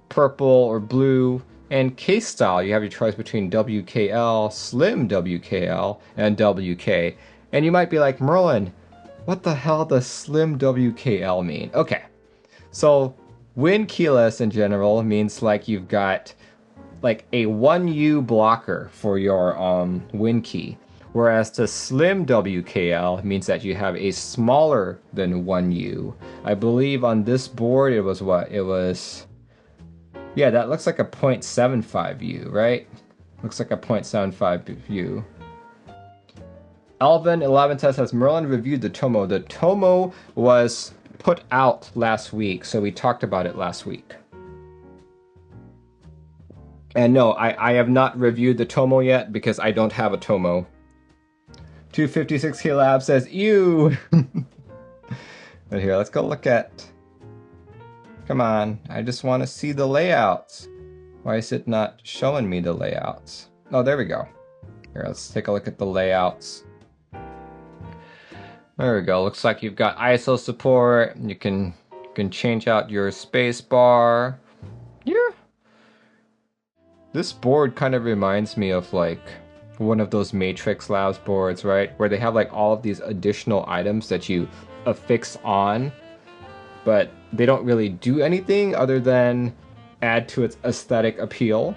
S1: purple or blue, and case style. You have your choice between WKL, slim WKL, and WK. And you might be like, Merlin, what the hell does slim WKL mean? Okay. So, win keyless in general means like you've got like a 1U blocker for your win key, whereas the slim WKL means that you have a smaller than 1U. I believe on this board it was what? It was, yeah, that looks like a 0.75U, right? Looks like a 0.75U. Elvin11 says, has Merlin reviewed the Tomo? The Tomo was put out last week, so we talked about it last week. And no, I have not reviewed the Tomo yet because I don't have a Tomo. 256K Lab says, ew! But here, let's go look at... Come on, I just want to see the layouts. Why is it not showing me the layouts? Oh, there we go. Here, let's take a look at the layouts. There we go. Looks like you've got ISO support. You can change out your space bar. Yeah. This board kind of reminds me of like one of those Matrix Labs boards, right? Where they have like all of these additional items that you affix on, but they don't really do anything other than add to its aesthetic appeal.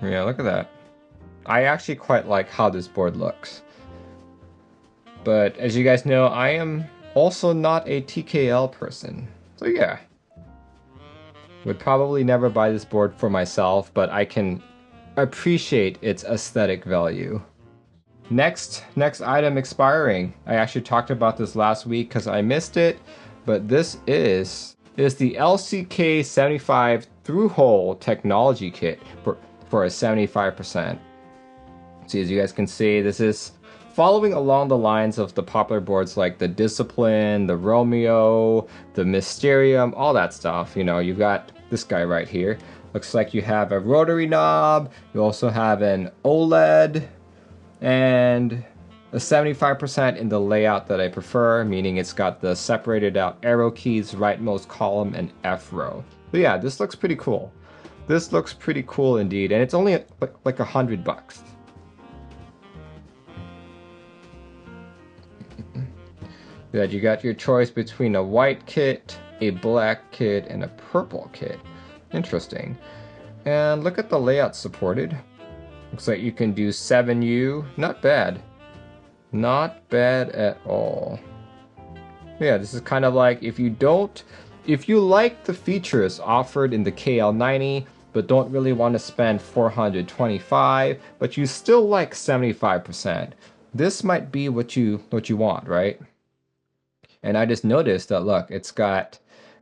S1: Yeah, look at that. I actually quite like how this board looks. But as you guys know, I am also not a TKL person. So yeah. Would probably never buy this board for myself, but I can appreciate its aesthetic value. Next item expiring. I actually talked about this last week because I missed it, but this is the LCK 75 through-hole technology kit for a 75%. See, as you guys can see, this is following along the lines of the popular boards like the Discipline, the Romeo, the Mysterium, all that stuff. You know, you've got this guy right here. Looks like you have a rotary knob, you also have an OLED, and a 75% in the layout that I prefer, meaning it's got the separated out arrow keys, rightmost column, and F row. But yeah, this looks pretty cool. This looks pretty cool indeed, and it's only like $100. That you got your choice between a white kit, a black kit, and a purple kit. Interesting. And look at the layout supported. Looks like you can do 7U. Not bad. Not bad at all. Yeah, this is kind of like if you like the features offered in the KL90, but don't really want to spend $425, but you still like 75%. This might be what you want, right? And I just noticed that, look, it's got,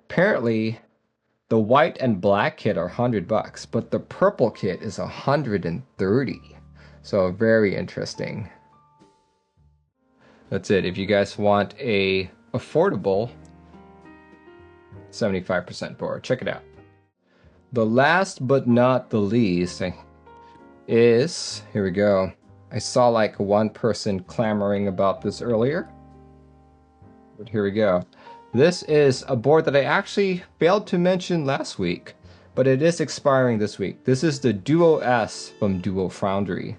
S1: apparently the white and black kit are $100, but the purple kit is $130. So very interesting. That's it. If you guys want a affordable 75% board, check it out. The last but not the least is, here we go. I saw like one person clamoring about this earlier. But here we go. This is a board that I actually failed to mention last week, but it is expiring this week. This is the Duo S from Duo Foundry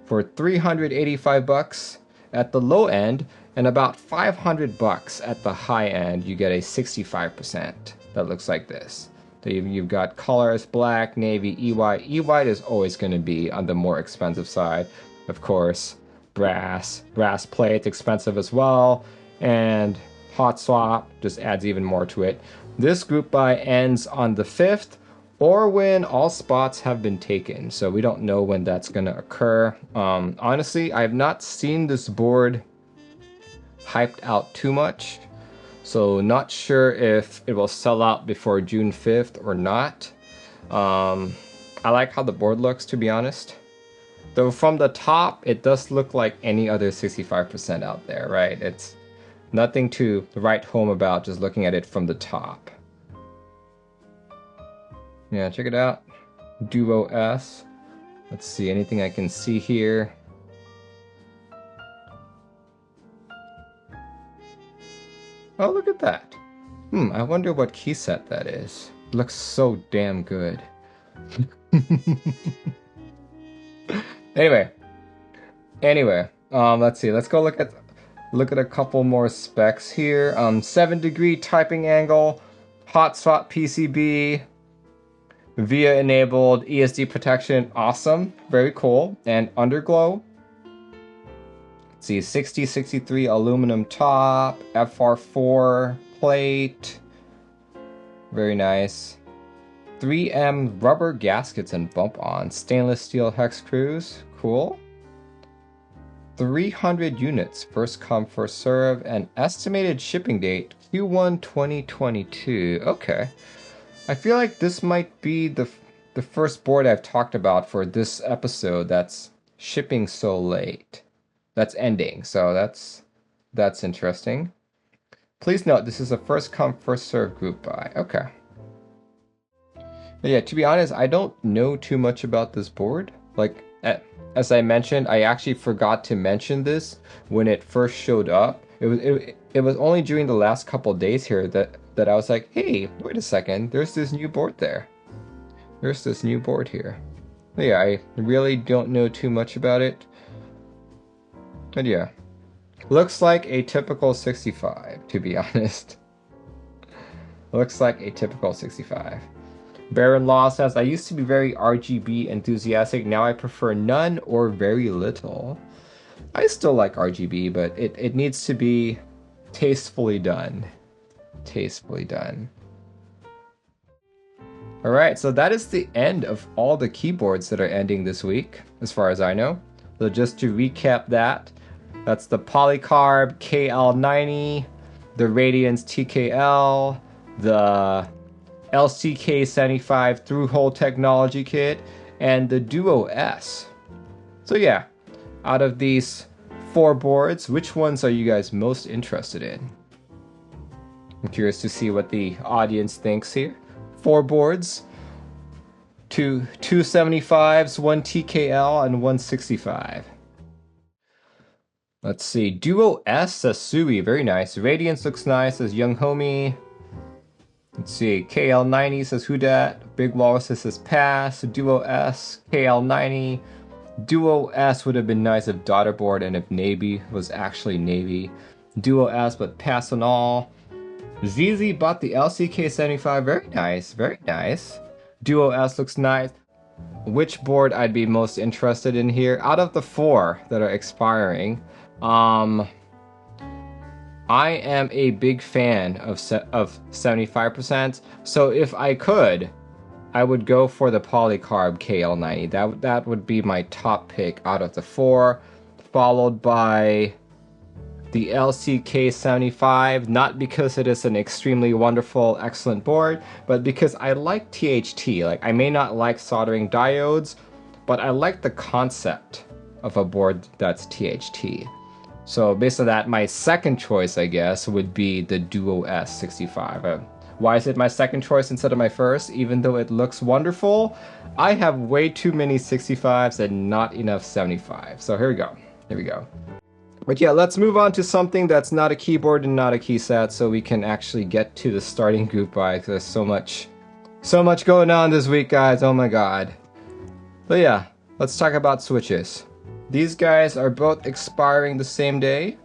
S1: for $385 at the low end, and about $500 at the high end. You get a 65% that looks like this. So you've got colors, black, navy, E-white. E-white is always going to be on the more expensive side. Of course, brass plate, expensive as well. And hot swap just adds even more to it. This group buy ends on the 5th or when all spots have been taken. So we don't know when that's going to occur. Honestly, I have not seen this board hyped out too much. So not sure if it will sell out before June 5th or not. I like how the board looks, to be honest. Though from the top, it does look like any other 65% out there, right? It's nothing to write home about just looking at it from the top. Yeah, check it out. Duo S. Let's see, anything I can see here. Oh, look at that. I wonder what key set that is. It looks so damn good. Anyway, let's see. Let's go look at a couple more specs here. 7-degree typing angle, hot swap PCB, VIA enabled ESD protection. Awesome, very cool. And underglow. Let's see, 6063 aluminum top, FR4 plate. Very nice. 3M rubber gaskets and bump-ons, stainless steel hex screws. Cool. 300 units, first come, first serve, and estimated shipping date Q1 2022. Okay. I feel like this might be the first board I've talked about for this episode that's shipping so late. That's ending, so that's interesting. Please note, this is a first come, first serve group buy. Okay. But yeah, to be honest, I don't know too much about this board. Like, as I mentioned, I actually forgot to mention this when it first showed up. It was only during the last couple days here that I was like, hey, wait a second, there's this new board there. There's this new board here. But yeah, I really don't know too much about it. But yeah, looks like a typical 65, to be honest. Looks like a typical 65. Baron Law says, I used to be very RGB enthusiastic, now I prefer none or very little. I still like RGB, but it needs to be tastefully done. Tastefully done. Alright, so that is the end of all the keyboards that are ending this week, as far as I know. So just to recap that, that's the Polycarb KL90, the Radiance TKL, the LCK75 through-hole technology kit, and the Duo S. So yeah, out of these 4 boards, which ones are you guys most interested in? I'm curious to see what the audience thinks here. 4 boards, 2 275s, 1 TKL, and 1 65. Let's see, Duo S says Sui, very nice. Radiance looks nice, says Young Homie. Let's see, KL90 says Who Dat. Big Wallace says Pass. Duo S, KL90. Duo S would have been nice if Daughterboard and if Navy was actually Navy. Duo S, but pass on all. ZZ bought the LCK75, very nice, very nice. Duo S looks nice. Which board I'd be most interested in here? Out of the 4 that are expiring, I am a big fan of 75%, so if I could, I would go for the Polycarb KL90. That would be my top pick out of the 4, followed by the LCK75, not because it is an extremely wonderful, excellent board, but because I like THT. Like, I may not like soldering diodes, but I like the concept of a board that's THT. So based on that, my second choice, I guess, would be the Duo S65. Why is it my second choice instead of my first? Even though it looks wonderful, I have way too many 65s and not enough 75. So here we go. Here we go. But yeah, let's move on to something that's not a keyboard and not a key set, so we can actually get to the starting group buy, because there's so much going on this week, guys. Oh my god. But yeah, let's talk about switches. These guys are both expiring the same day.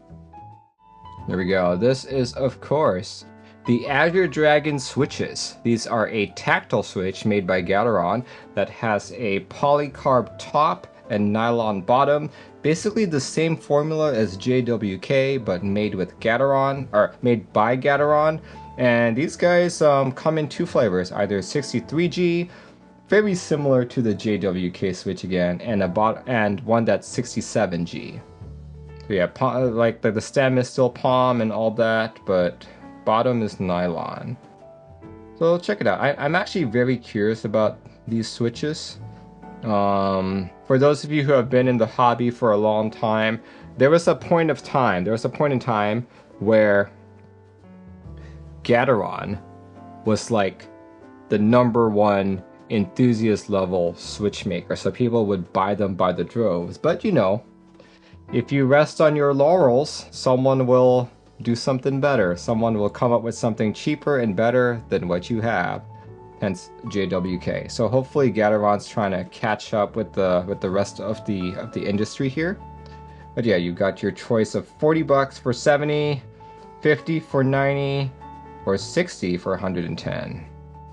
S1: There we go. This is, of course, the Azure Dragon switches. These are a tactile switch made by Gateron that has a polycarb top and nylon bottom. Basically the same formula as JWK, but made with Gateron, or made by Gateron. And these guys come in 2 flavors, either 63G, very similar to the JWK switch again, and one that's 67G. So yeah, like the stem is still palm and all that, but bottom is nylon. So check it out. I'm actually very curious about these switches. For those of you who have been in the hobby for a long time, there was a point in time where Gateron was like the #1 enthusiast level switch maker, so people would buy them by the droves. But you know, if you rest on your laurels, someone will do something better. Someone will come up with something cheaper and better than what you have. Hence JWK. So hopefully Gateron's trying to catch up with the rest of the industry here. But yeah, you got your choice of $40 for 70, 50 for 90, or 60 for 110.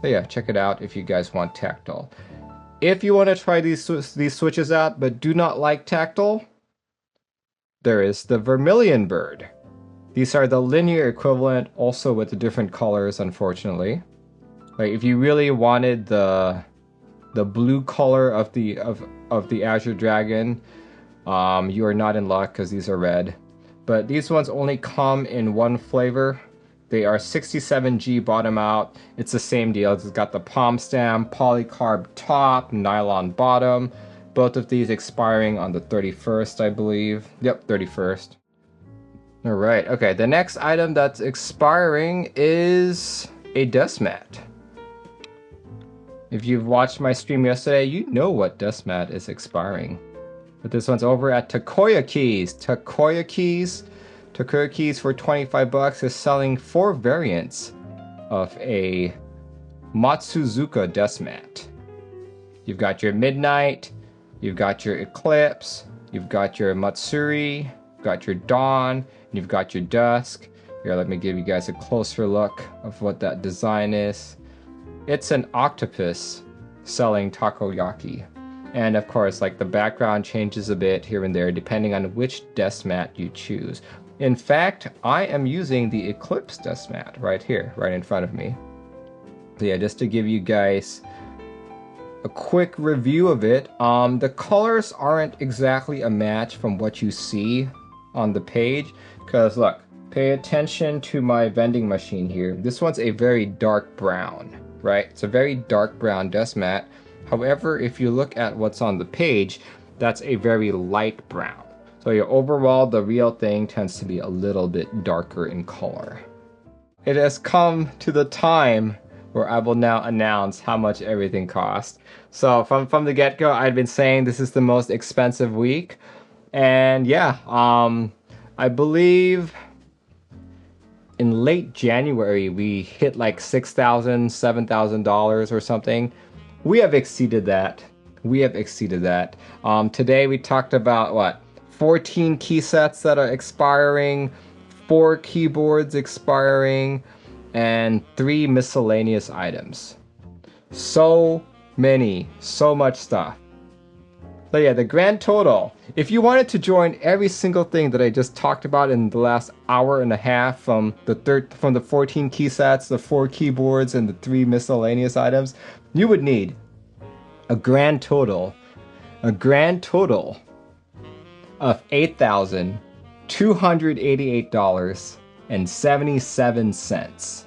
S1: So yeah, check it out if you guys want tactile. If you want to try these switches out but do not like tactile, there is the Vermillion Bird. These are the linear equivalent, also with the different colors, unfortunately. Like if you really wanted the blue color of the Azure Dragon, you are not in luck because these are red. But these ones only come in 1 flavor. They are 67G bottom out. It's the same deal. It's got the palm stem, polycarb top, nylon bottom. Both of these expiring on the 31st, I believe. Yep, 31st. All right, okay. The next item that's expiring is a dust mat. If you've watched my stream yesterday, you know what dust mat is expiring. But this one's over at Takoyakeys. Takoyakeys for 25 bucks is selling 4 variants of a Matsuzuka dust mat. You've got your Midnight, you've got your Eclipse, you've got your Matsuri, you've got your Dawn, and you've got your Dusk. Here, let me give you guys a closer look of what that design is. It's an octopus selling takoyaki. And of course, like, the background changes a bit here and there depending on which desk mat you choose. In fact, I am using the Eclipse desk mat right here, right in front of me. So yeah, just to give you guys a quick review of it, the colors aren't exactly a match from what you see on the page, because look, pay attention to my vending machine here. This one's a very dark brown, right? It's a very dark brown desk mat. However, if you look at what's on the page, that's a very light brown. So yeah, overall, the real thing tends to be a little bit darker in color. It has come to the time where I will now announce how much everything costs. So from the get-go, I'd been saying this is the most expensive week. And yeah, I believe in late January, we hit like $6,000, $7,000 or something. We have exceeded that. We have exceeded that. Today we talked about what? 14 key sets that are expiring, 4 keyboards expiring, and 3 miscellaneous items. So many, so much stuff. So yeah, the grand total, if you wanted to join every single thing that I just talked about in the last hour and a half, from the 14 key sets, the 4 keyboards, and the 3 miscellaneous items, you would need a grand total of $8,288.77.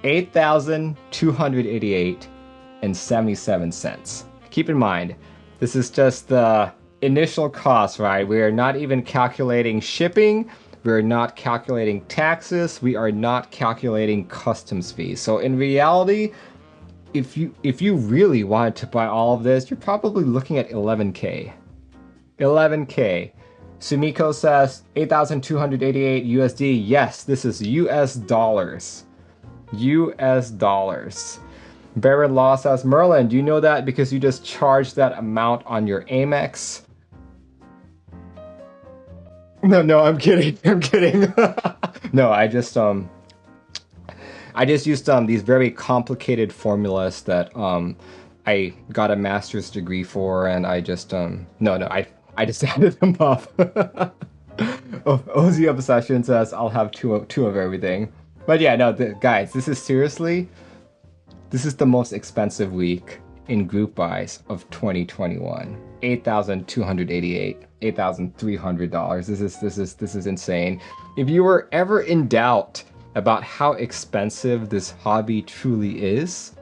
S1: $8,288.77. Keep in mind, this is just the initial cost, right? We are not even calculating shipping. We're not calculating taxes. We are not calculating customs fees. So in reality, if you really wanted to buy all of this, you're probably looking at 11K. 11K. Sumiko says 8,288 USD. Yes, this is US dollars. US dollars. Baron Law says, Merlin, do you know that because you just charged that amount on your Amex? No, I'm kidding. I'm kidding. No, I just used these very complicated formulas that I got a master's degree for, and I just I just added them up. Ozzy Obsession says I'll have two of everything. But yeah, no, guys, this is the most expensive week in group buys of 2021. $8,300. This is insane. If you were ever in doubt about how expensive this hobby truly is,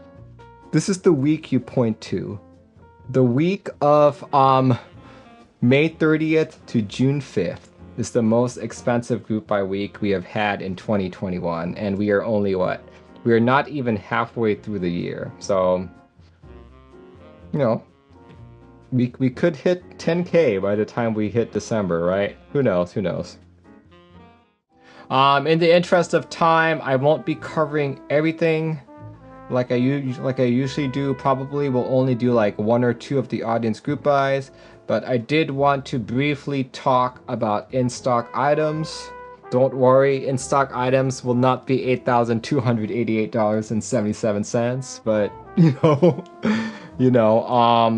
S1: this is the week you point to. The week of May 30th to June 5th is the most expensive group buy week we have had in 2021, and we are only what? We are not even halfway through the year. So, you know, we could hit 10K by the time we hit December, right? Who knows? Who knows? In the interest of time, I won't be covering everything like I usually do. Probably will only do like 1 or 2 of the audience group buys, but I did want to briefly talk about in-stock items. Don't worry, in-stock items will not be $8,288.77, but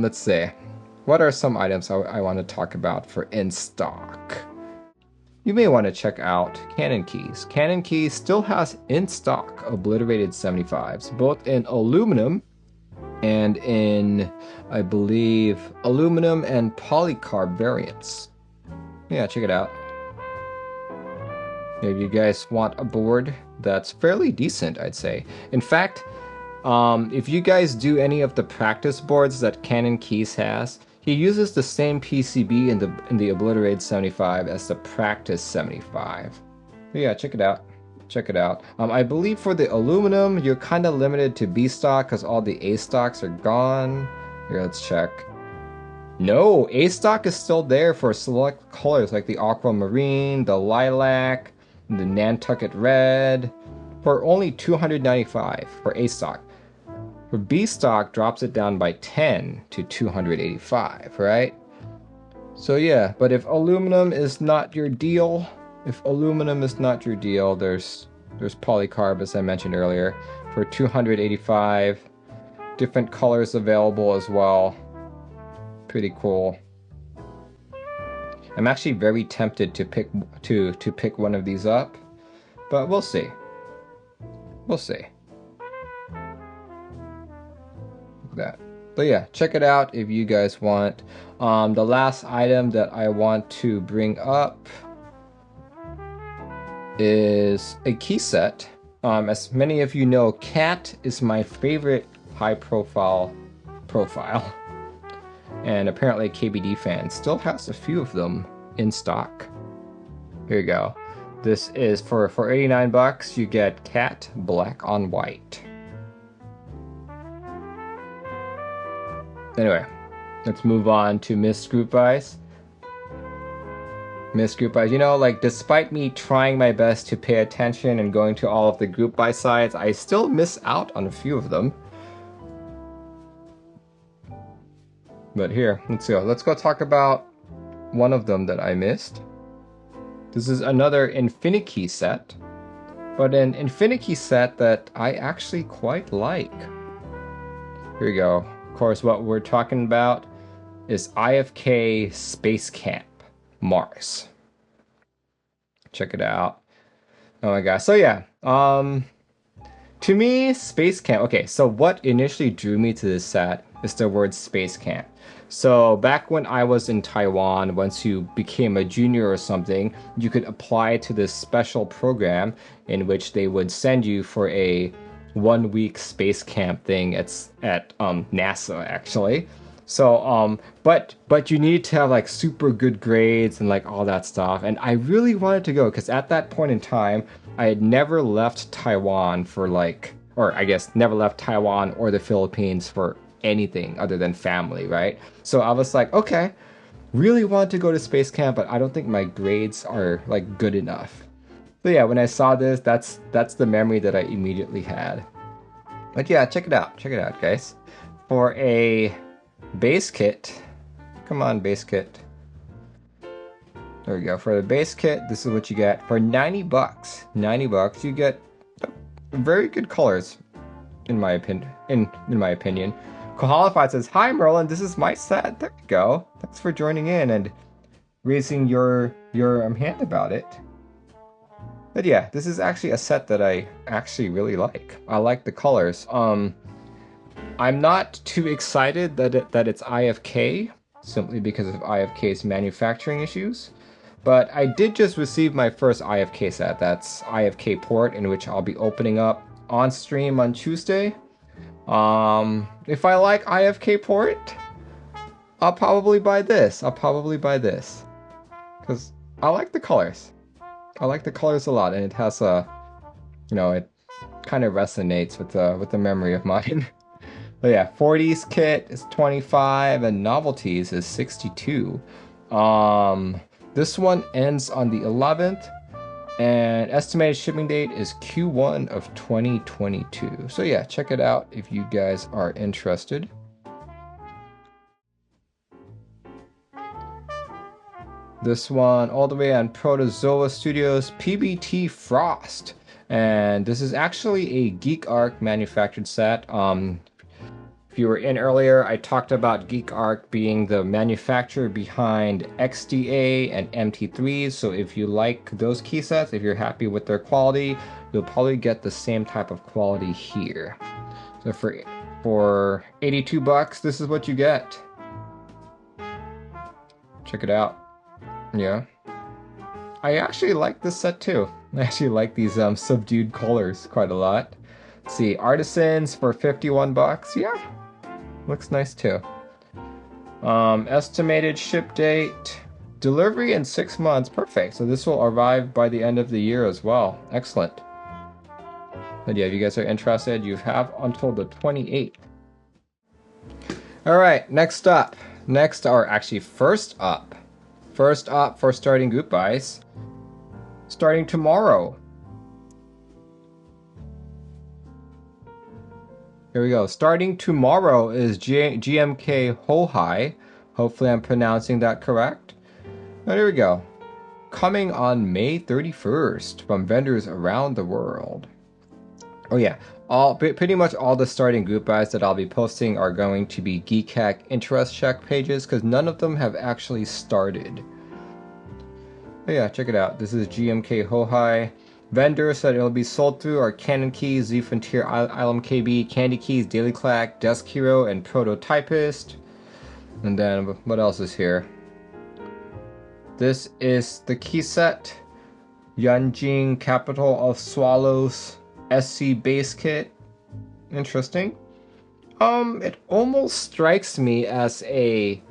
S1: let's see. What are some items I want to talk about for in-stock? You may want to check out Canonkeys. Canonkeys still has in-stock Obliterated 75s, both in aluminum and in, I believe, aluminum and polycarb variants. Yeah, check it out. If you guys want a board that's fairly decent, I'd say. In fact, if you guys do any of the practice boards that Canonkeys has, he uses the same PCB in the Obliterated 75 as the Practice 75. But yeah, check it out. Check it out. I believe for the aluminum, you're kind of limited to B stock because all the A stocks are gone. Here, let's check. No, A stock is still there for select colors like the aquamarine, the lilac, the Nantucket red, for only $295 for A stock. For B stock, drops it down by 10 to 285, right? So yeah, but if aluminum is not your deal, there's Polycarb, as I mentioned earlier, for 285. Different colors available as well. Pretty cool. I'm actually very tempted to pick one of these up, but we'll see. We'll see. Look at that. But yeah, check it out if you guys want. The last item that I want to bring up is a key set. As many of you know, Cat is my favorite high profile. And apparently KBD fans still has a few of them in stock. Here you go. This is for 89 bucks. You get Cat black on white. Anyway, let's move on to missed group buys. Missed group buys. You know, like, despite me trying my best to pay attention and going to all of the group buy sites, I still miss out on a few of them. But here, let's go. Let's go talk about one of them that I missed. This is another Infinity set, but an Infinity set that I actually quite like. Here we go. Of course, what we're talking about is IFK Space Camp Mars. Check it out. Oh my gosh. So yeah, to me, Space Camp. Okay, so what initially drew me to this set is the word Space Camp. So back when I was in Taiwan, once you became a junior or something, you could apply to this special program in which they would send you for a 1-week space camp thing at NASA actually. So but you need to have like super good grades and like all that stuff. And I really wanted to go because at that point in time, I had never left Taiwan for like, or I guess never left Taiwan or the Philippines for anything other than family, right? So I was like, okay, really want to go to space camp, but I don't think my grades are like good enough. So yeah, when I saw this, that's the memory that I immediately had. But yeah, check it out, guys. For a base kit, come on, base kit. There we go. For the base kit, this is what you get for 90 bucks. 90 bucks, you get very good colors, in my opinion. In my opinion. Kohalified says, "Hi Merlin, this is my set." There you go. Thanks for joining in and raising your hand about it. But yeah, this is actually a set that I actually really like. I like the colors. I'm not too excited that it's IFK, simply because of IFK's manufacturing issues. But I did just receive my first IFK set. That's IFK Port, in which I'll be opening up on stream on Tuesday. If I like IFK Port, I'll probably buy this. Because I like the colors. I like the colors a lot, and it has a, you know, it kind of resonates with the memory of mine. But yeah, 40s kit is 25 and novelties is 62. This one ends on the 11th. And estimated shipping date is Q1 of 2022. So yeah, check it out if you guys are interested. This one all the way on Protozoa Studios PBT Frost. And this is actually a Geekark manufactured set. If you were in earlier, I talked about Geekark being the manufacturer behind XDA and MT3s. So if you like those key sets, if you're happy with their quality, you'll probably get the same type of quality here. So for 82 bucks, this is what you get. Check it out. Yeah. I actually like this set too. I actually like these subdued colors quite a lot. Let's see, Artisans for 51 bucks. Yeah. Looks nice too. Estimated ship date, delivery in 6 months. Perfect. So this will arrive by the end of the year as well. Excellent. But yeah, if you guys are interested, you have until the 28th. All right, next up. First up for starting group buys. Starting tomorrow. Here we go. Starting tomorrow is GMK Houhai. Hopefully I'm pronouncing that correct. And here we go. Coming on May 31st from vendors around the world. Oh yeah, pretty much all the starting group buys that I'll be posting are going to be Geekark interest check pages because none of them have actually started. But yeah, check it out. This is GMK Houhai. Vendors that it'll be sold through are Canonkey, Z Frontier, Ilum KB, Candy Keys, Daily Clack, Desk Hero, and Prototypist. And then what else is here? This is the key set. Yunjing Capital of Swallows SC base kit. Interesting. It almost strikes me as a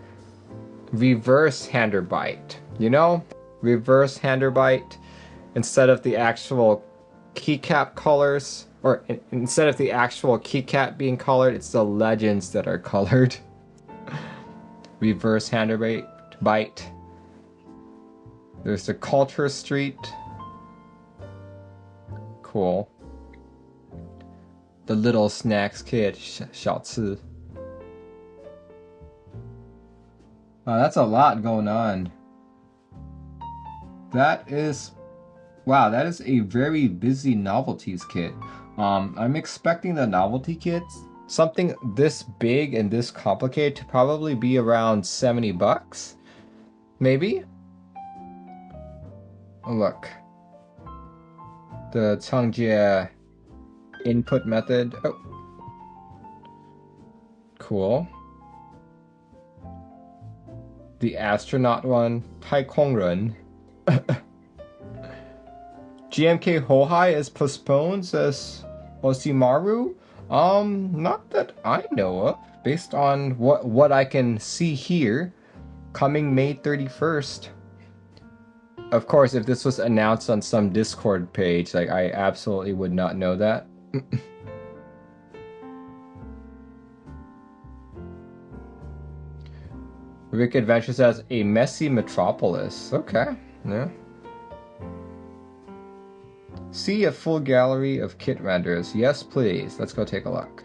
S1: reverse Handarbeit. You know? Reverse Handarbeit. Instead of the actual keycap colors, or instead of the actual keycap being colored, it's the legends that are colored. Reverse Handarbeit. There's the Culture Street. Cool. The Little Snacks Kit, 小吃. Wow, that's a lot going on. Wow, that is a very busy novelties kit. I'm expecting the novelty kits, something this big and this complicated, to probably be around 70 bucks. Maybe? Oh, look. The Changjie input method. Oh. Cool. The astronaut one. Taikongren. GMK Houhai is postponed, says Osimaru. Not that I know of. Based on what I can see here, coming May 31st. Of course, if this was announced on some Discord page, like, I absolutely would not know that. Rick Adventure says, a messy metropolis. Okay, yeah. See a full gallery of kit renders. Yes, please. Let's go take a look.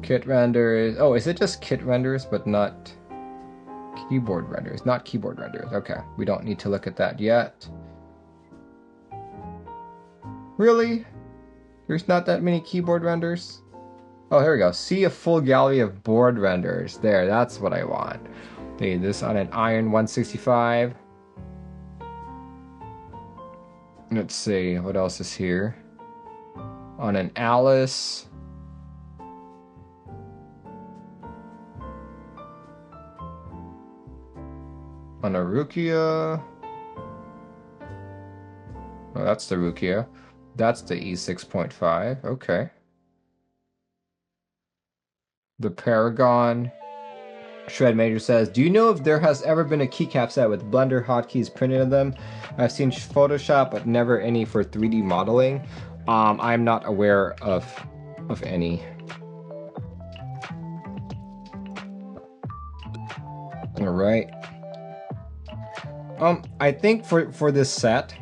S1: Kit renders. Oh, is it just kit renders, but not keyboard renders? Not keyboard renders. Okay, we don't need to look at that yet. Really? There's not that many keyboard renders? Oh, here we go. See a full gallery of board renders. There, that's what I want. Okay, this on an Iron 165. Let's see, what else is here? On an Alice. On a Rukia. Oh, that's the Rukia. That's the E6.5. Okay. The Paragon. Shred Major says, do you know if there has ever been a keycap set with Blender hotkeys printed in them? I've seen Photoshop, but never any for 3D modeling. I'm not aware of any. All right. I think for this set,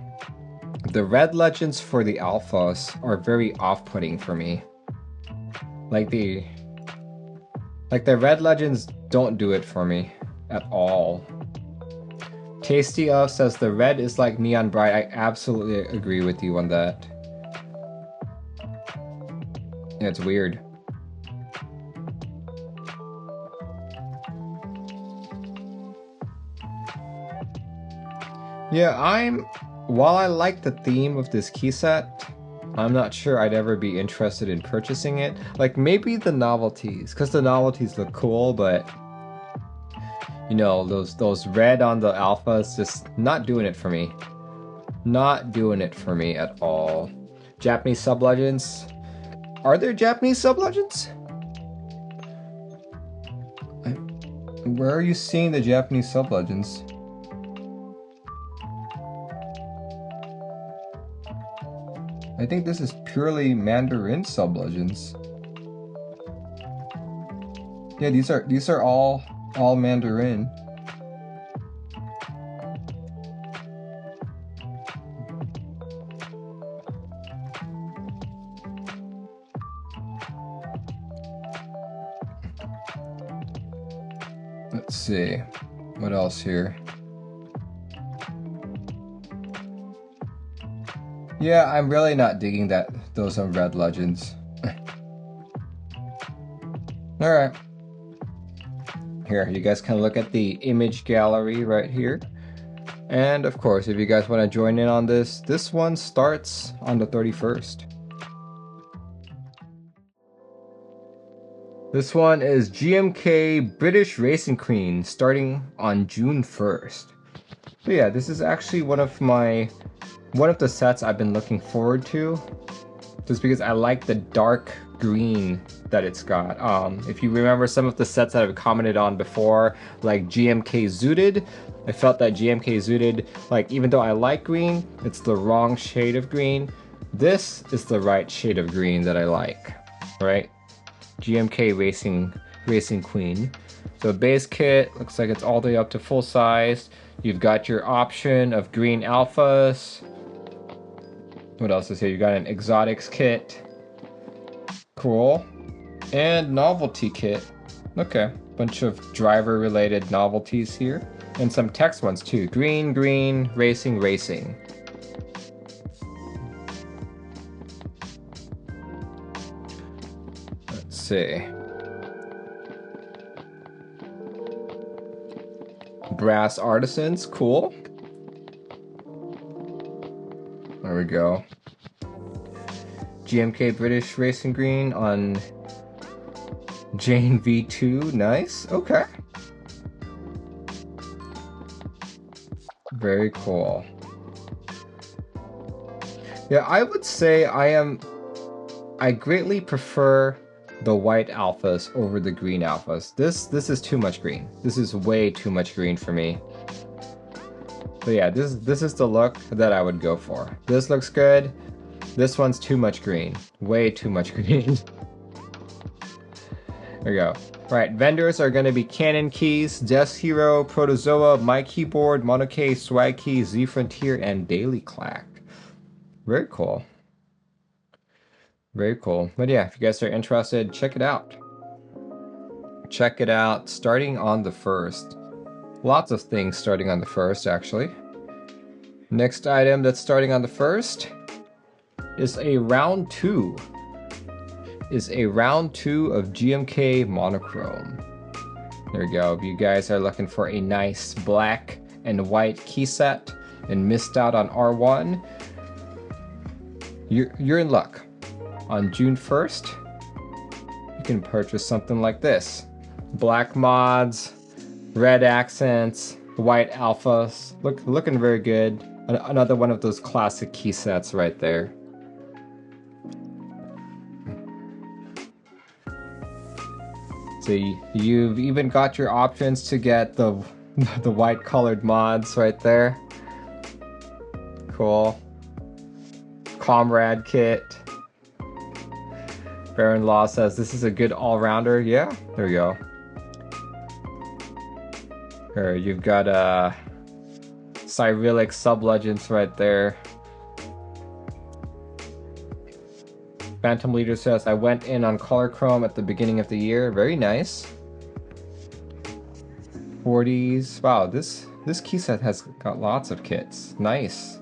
S1: the red legends for the alphas are very off-putting for me. Like the red legends don't do it for me at all. Tasty of says the red is like neon bright. I absolutely agree with you on that. Yeah, it's weird. Yeah, while I like the theme of this key set, I'm not sure I'd ever be interested in purchasing it. Like, maybe the novelties, because the novelties look cool, but you know, those red on the alphas, just not doing it for me. Not doing it for me at all. Japanese sub-legends. Are there Japanese sub-legends? Where are you seeing the Japanese sub-legends? I think this is purely Mandarin sub-legends. Yeah, these are all Mandarin. Let's see, what else here? Yeah, I'm really not digging those red legends. Alright. Here, you guys can look at the image gallery right here. And of course, if you guys want to join in on this one starts on the 31st. This one is GMK British Racing Queen starting on June 1st. So yeah, this is actually one of the sets I've been looking forward to, just because I like the dark green that it's got. If you remember some of the sets that I've commented on before, like GMK Zooted, I felt that GMK Zooted, like, even though I like green, it's the wrong shade of green. This is the right shade of green that I like, right? GMK Racing Queen. So base kit, looks like it's all the way up to full size. You've got your option of green alphas. What else is here? You got an exotics kit. Cool. And novelty kit. Okay, bunch of driver related novelties here. And some text ones too. Green, green, racing, racing. Let's see. Brass artisans, cool. There we go. GMK British Racing Green on Jane V2, nice, okay. Very cool. Yeah, I would say I greatly prefer the white alphas over the green alphas. This is too much green. This is way too much green for me. So yeah, this is the look that I would go for. This looks good. This one's too much green. Way too much green. There we go. Right, vendors are going to be Canon Keys, Death Hero, Protozoa, My Keyboard, Monochrome, Swagkeys, Z Frontier, and Daily Clack. Very cool. Very cool. But yeah, if you guys are interested, check it out. Check it out starting on the 1st. Lots of things starting on the 1st, actually. Next item that's starting on the 1st is a round 2. Of GMK Monochrome. There we go. If you guys are looking for a nice black and white key set and missed out on R1, you're in luck. On June 1st, you can purchase something like this. Black mods, red accents, white alphas, looking very good. Another one of those classic key sets right there. So you've even got your options to get the white colored mods right there. Cool. Comrade kit. Baron Law says this is a good all-rounder. Yeah, there we go. Here, you've got Cyrillic sub-legends right there. Phantom Leader says, I went in on Color Chrome at the beginning of the year. Very nice. 40s. Wow, this key set has got lots of kits. Nice.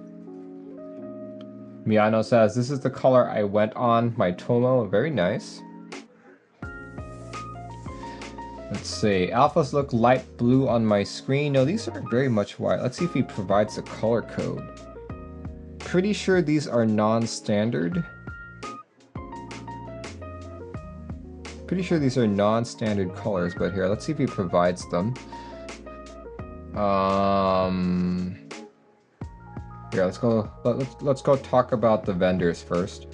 S1: Miano says, this is the color I went on my Tomo. Very nice. Let's see. Alphas look light blue on my screen. No, these are very much white. Let's see if he provides the color code. Pretty sure these are non-standard. Pretty sure these are non-standard colors, but here, let's see if he provides them. Yeah, let's go talk about the vendors first.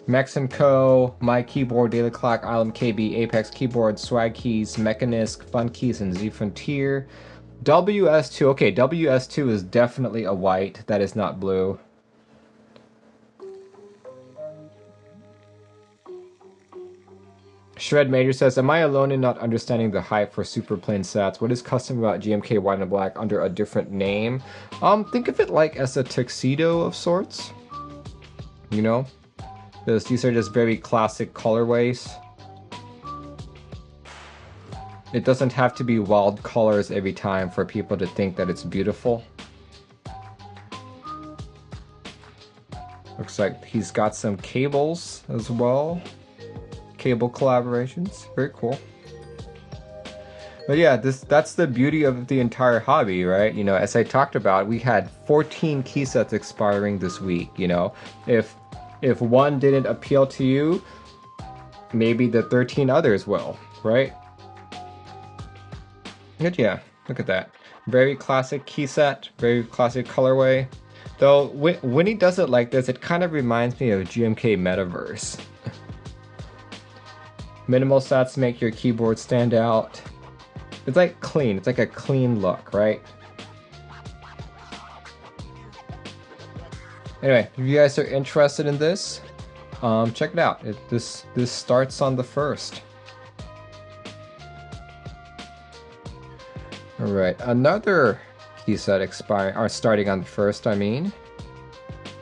S1: Mex & Co, My Keyboard, Daily Clock, Island KB, Apex Keyboard, Swagkeys, Mechanisk, Funkeys, and Z Frontier. WS2, okay, WS2 is definitely a white, that is not blue. Shred Major says, am I alone in not understanding the hype for super plain sets? What is custom about GMK White and Black under a different name? Think of it like as a tuxedo of sorts. You know? Because these are just very classic colorways. It doesn't have to be wild colors every time for people to think that it's beautiful. Looks like he's got some cables as well. Cable collaborations, very cool. But yeah, that's the beauty of the entire hobby, right? You know, as I talked about, we had 14 key sets expiring this week, you know. If one didn't appeal to you, maybe the 13 others will, right? But yeah, look at that. Very classic key set, very classic colorway. Though when he does it like this, it kind of reminds me of GMK Metaverse. Minimal sets make your keyboard stand out. It's like clean, it's like a clean look, right? Anyway, if you guys are interested in this, check it out. This starts on the 1st. Alright, another key set starting on the 1st, I mean.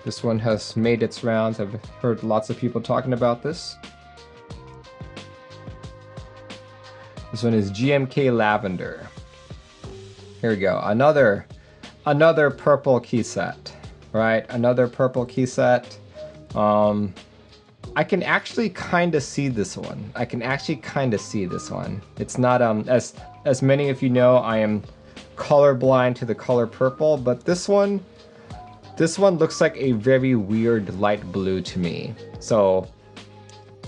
S1: This one has made its rounds. I've heard lots of people talking about this. This one is GMK Lavender. Here we go. Another purple key set, right? Another purple key set. I can actually kind of see this one. It's not as many of you know, I am colorblind to the color purple, but this one looks like a very weird light blue to me. So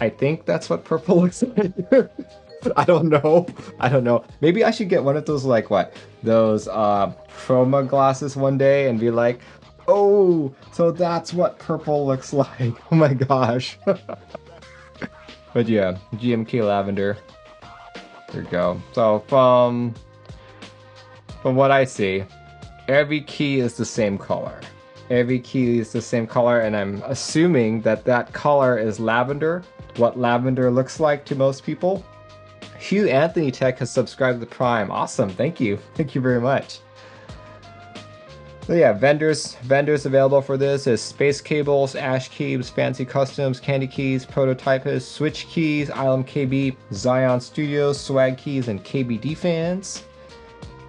S1: I think that's what purple looks like. I don't know. Maybe I should get one of those, like, those chroma glasses one day and be like, oh, so that's what purple looks like. Oh my gosh. But yeah, GMK Lavender. There we go. So from what I see, every key is the same color. And I'm assuming that color is lavender, what lavender looks like to most people. Hugh Anthony Tech has subscribed to the Prime. Awesome, thank you very much. So yeah, vendors available for this is Space Cables, Ash Keys, Fancy Customs, Candy Keys, Prototypist, Switch Keys, Ilum KB, Zion Studios, Swag Keys, and KBD Fans.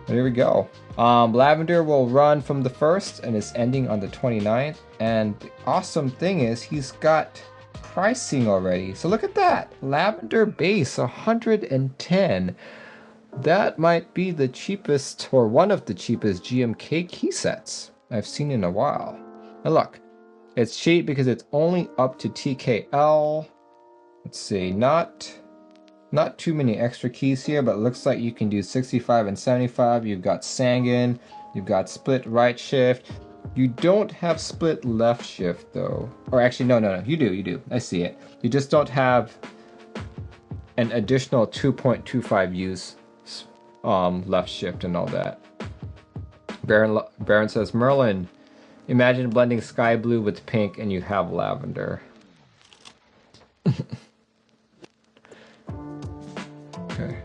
S1: And here we go. Lavender will run from the 1st and is ending on the 29th. And the awesome thing is he's got pricing already. So look at that. Lavender base, 110. That might be the cheapest, or one of the cheapest GMK key sets I've seen in a while. And look, it's cheap because it's only up to TKL. Let's see, not too many extra keys here, but it looks like you can do 65 and 75. You've got Sangan, you've got split right shift. You don't have split left shift though. Or actually, no, you do. I see it. You just don't have an additional 2.25 use left shift and all that. Baron says, Merlin, imagine blending sky blue with pink and you have lavender. Okay.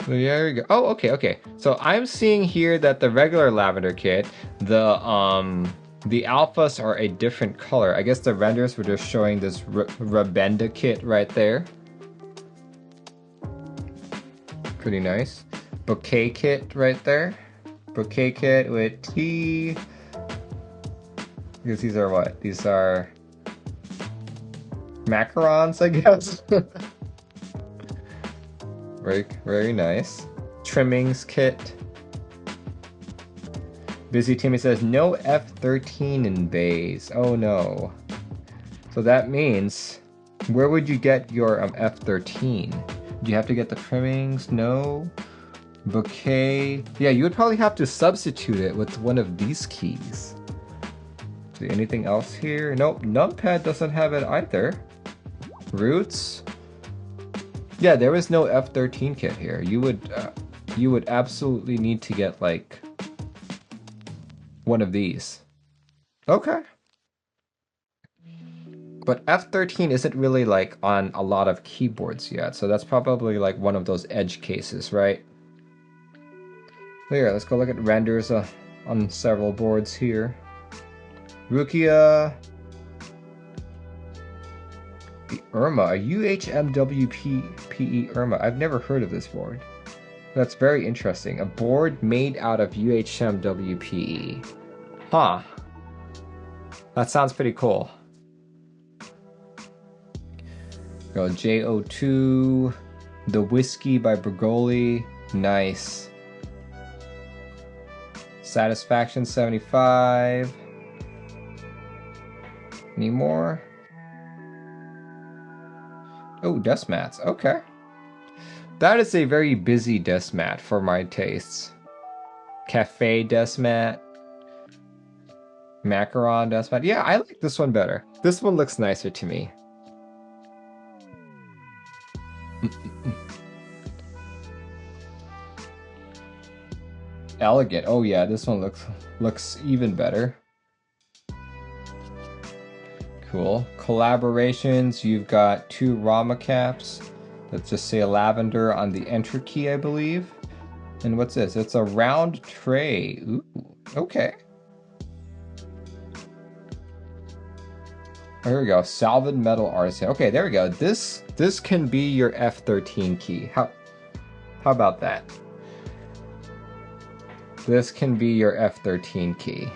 S1: So yeah, there you go. Oh, okay. So I'm seeing here that the regular lavender kit, the alphas are a different color. I guess the renders were just showing this Rabenda kit right there. Pretty nice. Bouquet kit right there. Bouquet kit with tea. Because these are what? These are macarons, I guess. Very nice. Trimmings kit. Busy Timmy says no F13 in bays. Oh no. So that means, where would you get your F13? Do you have to get the trimmings? No. Bouquet. Yeah, you would probably have to substitute it with one of these keys. See anything else here? Nope. Numpad doesn't have it either. Roots. Yeah, there is no F13 kit here. You would absolutely need to get like one of these. Okay. But F13 isn't really like on a lot of keyboards yet, so that's probably like one of those edge cases, right? So here, let's go look at renders on several boards here. Rukia. The Irma, a UHMWPE Irma. I've never heard of this board. That's very interesting. A board made out of UHMWPE. Huh. That sounds pretty cool. Go JO2, The Whiskey by Bergoli. Nice. Satisfaction 75. Any more? Oh, desk mats. Okay. That is a very busy desk mat for my tastes. Cafe desk mat. Macaron desk mat. Yeah, I like this one better. This one looks nicer to me. Elegant. Oh yeah, this one looks even better. Cool. Collaborations. You've got 2 Rama caps. Let's just say lavender on the enter key, I believe. And what's this? It's a round tray. Ooh, okay. There we go. Salvin metal artisan. Okay, there we go. This can be your F13 key. How about that? This can be your F13 key.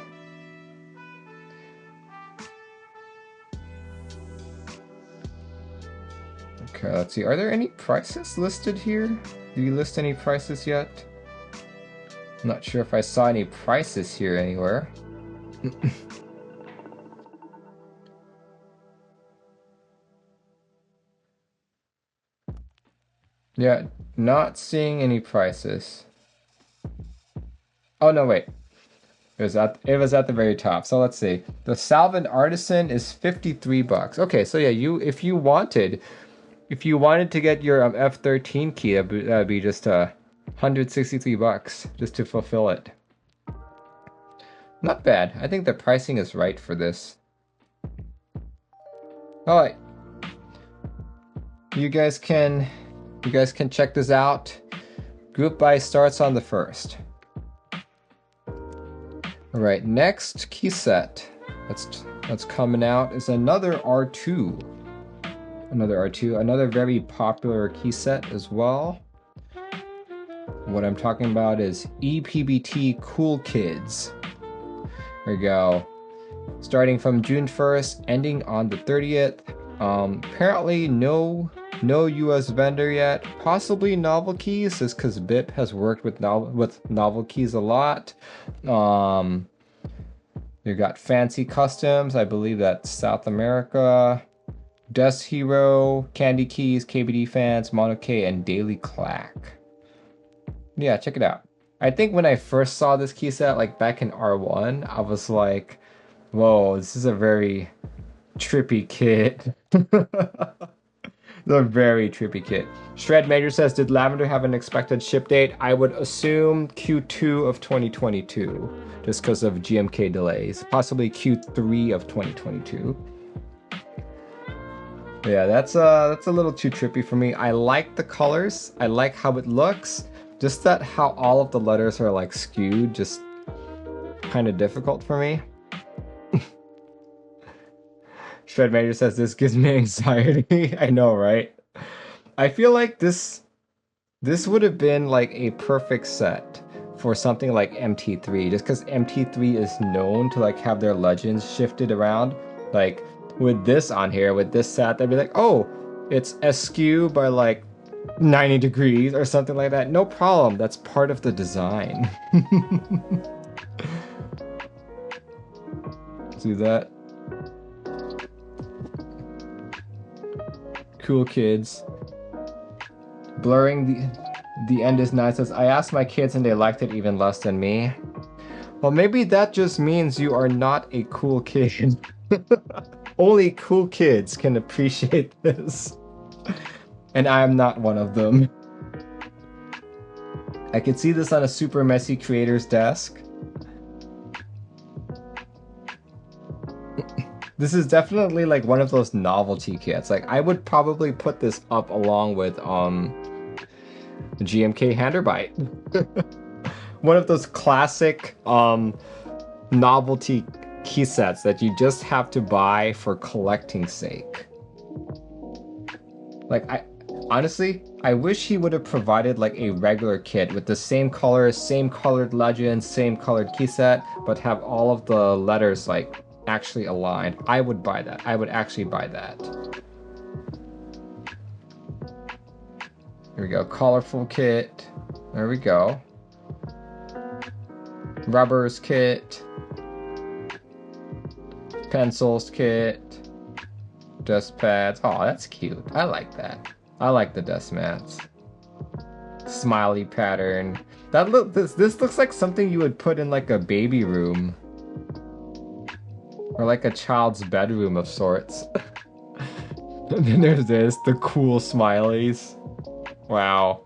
S1: Okay, let's see. Are there any prices listed here? Do you list any prices yet? I'm not sure if I saw any prices here anywhere. Yeah, not seeing any prices. Oh no, wait. It was at the very top. So let's see. The Salvin Artisan is 53 bucks. Okay, so yeah, if you wanted to get your F13 key, that'd be just 163 bucks just to fulfill it. Not bad. I think the pricing is right for this. All right. You guys can check this out. Group buy starts on the 1st. All right, next key set that's coming out is another R2. Another very popular key set as well. What I'm talking about is ePBT Coool Kids. There we go. Starting from June 1st, ending on the 30th. Apparently no US vendor yet. Possibly Novelkeys, just because BIP has worked with Novelkeys a lot. You got Fancy Customs, I believe that's South America. Desk Hero, Candy Keys, KBD Fans, Mono K, and Daily Clack. Yeah, check it out. I think when I first saw this key set, like back in R1, I was like, whoa, this is a very trippy kit. The very trippy kit. Shred Major says, did Lavender have an expected ship date? I would assume Q2 of 2022, just because of GMK delays. Possibly Q3 of 2022. Yeah, that's a little too trippy for me. I like the colors. I like how it looks. Just that how all of the letters are like skewed, just kind of difficult for me. Shred Major says, this gives me anxiety. I know, right? I feel like this would have been like a perfect set for something like MT3, just because MT3 is known to like have their legends shifted around. Like with this on here, with this set, they'd be like, oh, it's askew by like 90 degrees or something like that. No problem. That's part of the design. See that? Coool Kids. Blurring the end is nice. Says, I asked my kids and they liked it even less than me. Well, maybe that just means you are not a cool kid. Only cool kids can appreciate this. And I am not one of them. I could see this on a super messy creator's desk. This is definitely like one of those novelty kits. Like I would probably put this up along with GMK Handarbeit. One of those classic novelty key sets that you just have to buy for collecting's sake. Like, honestly, I wish he would have provided like a regular kit with the same colors, same colored legends, same colored key set, but have all of the letters like actually aligned. I would buy that. I would actually buy that. Here we go. Colorful kit. There we go. Rubbers kit. Pencils kit. Dust pads. Oh, that's cute. I like that. I like the dust mats. Smiley pattern. This looks like something you would put in like a baby room. Or like a child's bedroom of sorts. And then there's this, the cool smileys. Wow.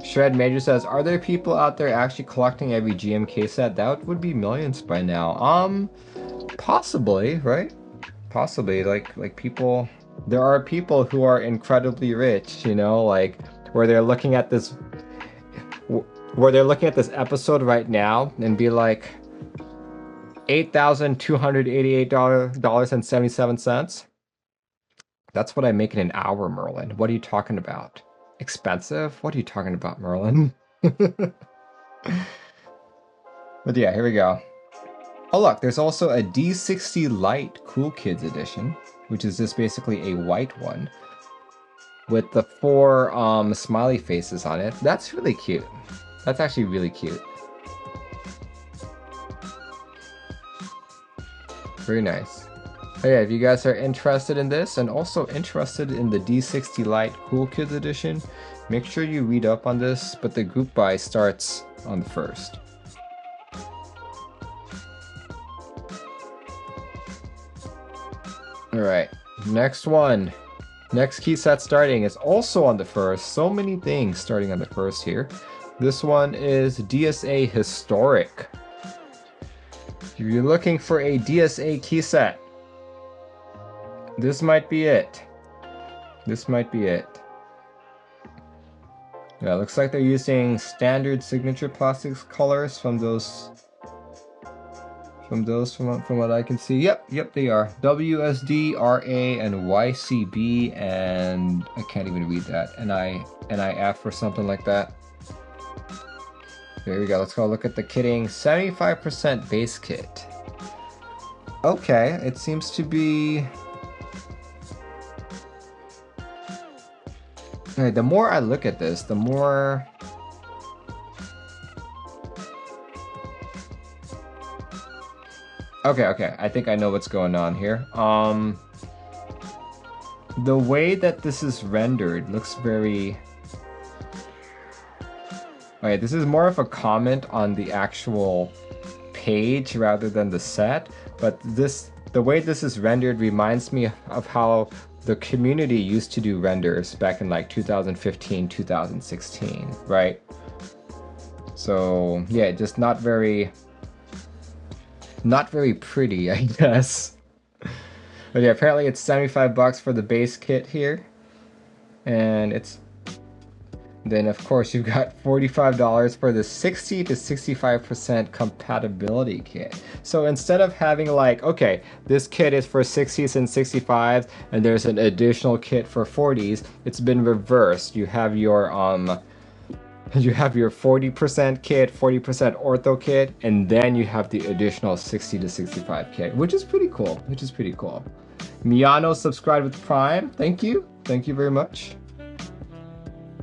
S1: Shred Major says, are there people out there actually collecting every GMK set? That would be millions by now. Possibly, right? Possibly, like people, there are people who are incredibly rich, you know, like where they're looking at this episode right now and be like, $8,288.77. That's what I make in an hour, Merlin. What are you talking about? Expensive? What are you talking about, Merlin? But yeah, here we go. Oh look, there's also a D60 Lite Coool Kids edition, which is just basically a white one with the 4 smiley faces on it. That's really cute. That's actually really cute. Very nice. Oh yeah, if you guys are interested in this and also interested in the D60 Lite Coool Kids edition, make sure you read up on this, but the group buy starts on the 1st. Alright, next one. Next key set starting is also on the 1st. So many things starting on the 1st here. This one is DSA Historic. If you're looking for a DSA key set, this might be it. This might be it. Yeah, it looks like they're using standard signature plastics colors from what I can see. Yep, they are. WSD, RA, and YCB, and I can't even read that. NIF or something like that. There we go. Let's go look at the kitting. 75% base kit. Okay, it seems to be... Alright, the more I look at this, the more... Okay, I think I know what's going on here. The way that this is rendered looks very... Alright, this is more of a comment on the actual page rather than the set, but the way this is rendered reminds me of how the community used to do renders back in like 2015, 2016, right? So yeah, just not very pretty, I guess. But yeah, apparently it's 75 bucks for the base kit here, and it's then of course you've got $45 for the 60 to 65% compatibility kit. So instead of having like, okay, this kit is for 60s and 65s and there's an additional kit for 40s, it's been reversed. You have your 40% kit, 40% ortho kit, and then you have the additional 60 to 65 kit, which is pretty cool. Miano subscribed with Prime. Thank you very much.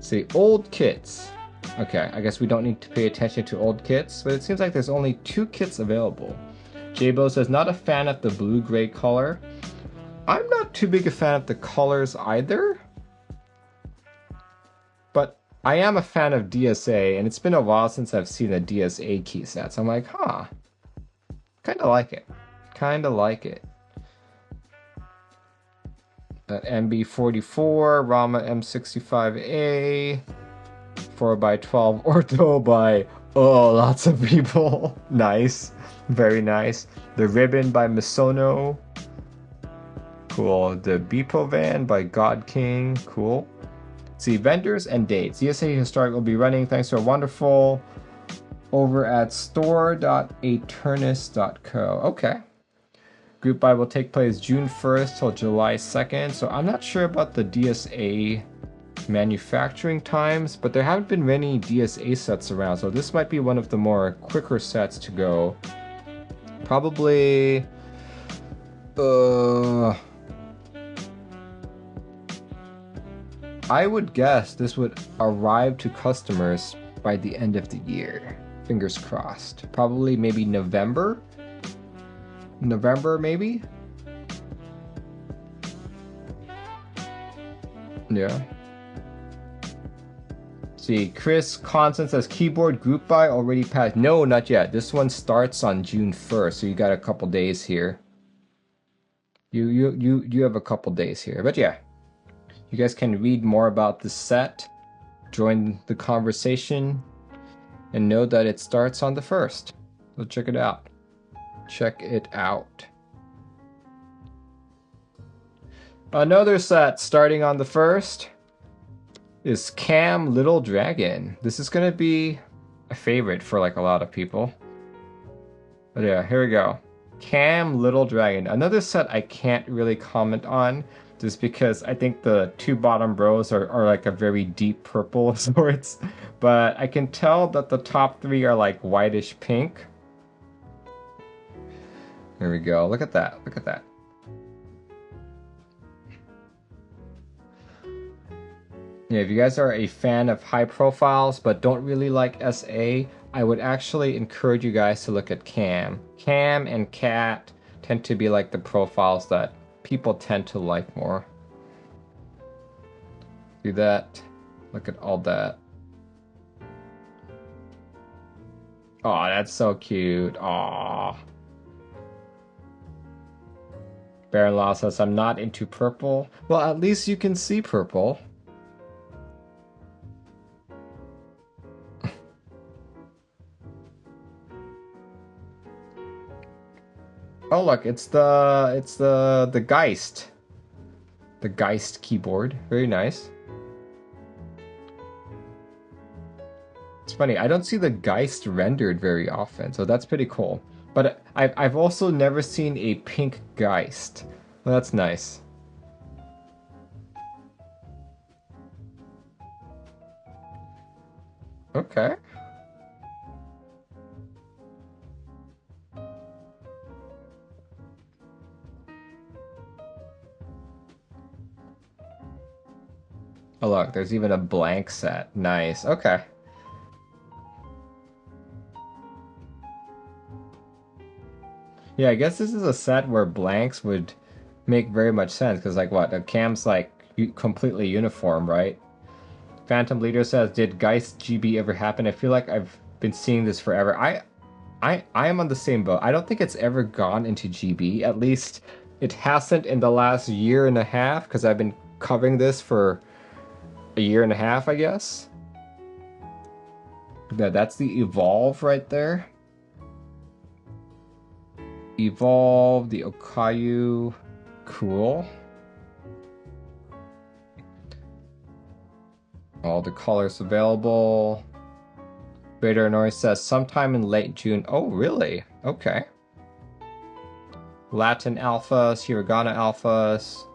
S1: See, old kits. Okay, I guess we don't need to pay attention to old kits, but it seems like there's only 2 kits available. Jabo says, not a fan of the blue-gray color. I'm not too big a fan of the colors either, but I am a fan of DSA, and it's been a while since I've seen a DSA key set, so I'm like, huh, kinda like it. MB44, Rama M65A, 4x12 ortho by lots of people. Nice, very nice. The ribbon by Misono, cool. The Beepo van by God King, cool. See, vendors and dates. DSA Historic will be running thanks to a wonderful over at store.aternus.co. Okay. Group buy will take place June 1st till July 2nd. So I'm not sure about the DSA manufacturing times, but there haven't been many DSA sets around. So this might be one of the more quicker sets to go. Probably... I would guess this would arrive to customers by the end of the year. Fingers crossed. Probably maybe November? November, maybe? Yeah. See, Chris Constant says keyboard group buy already passed. No, not yet. This one starts on June 1st, so you got a couple days here. You have a couple days here. But yeah. You guys can read more about the set, join the conversation, and know that it starts on the 1st. So check it out. Check it out. Another set starting on the 1st is KAM Lil Dragon. This is going to be a favorite for like a lot of people. But yeah, here we go. KAM Lil Dragon. Another set I can't really comment on, just because I think the two bottom rows are like a very deep purple of sorts. But I can tell that the top three are like whitish pink. There we go. Look at that. Look at that. Yeah, if you guys are a fan of high profiles but don't really like SA, I would actually encourage you guys to look at KAM. KAM and Cat tend to be like the profiles that people tend to like more. See that? Look at all that. Oh, that's so cute. Aw. Baron Law says, I'm not into purple. Well, at least you can see purple. Oh look, it's the Geist. The Geist keyboard. Very nice. It's funny, I don't see the Geist rendered very often, so that's pretty cool. But I've also never seen a pink Geist. Well, that's nice. Okay. Oh look, there's even a blank set. Nice. Okay. Yeah, I guess this is a set where blanks would make very much sense, because like what, the KAM's like completely uniform, right? Phantom Leader says, did Geist GB ever happen? I feel like I've been seeing this forever. I am on the same boat. I don't think it's ever gone into GB. At least it hasn't in the last year and a half, because I've been covering this for a year and a half, I guess. Yeah, that's the Evolve right there. Evolve, the Okayu, cool. All the colors available. Vader Norris says sometime in late June. Oh, really? Okay. Latin alphas, Hiragana alphas.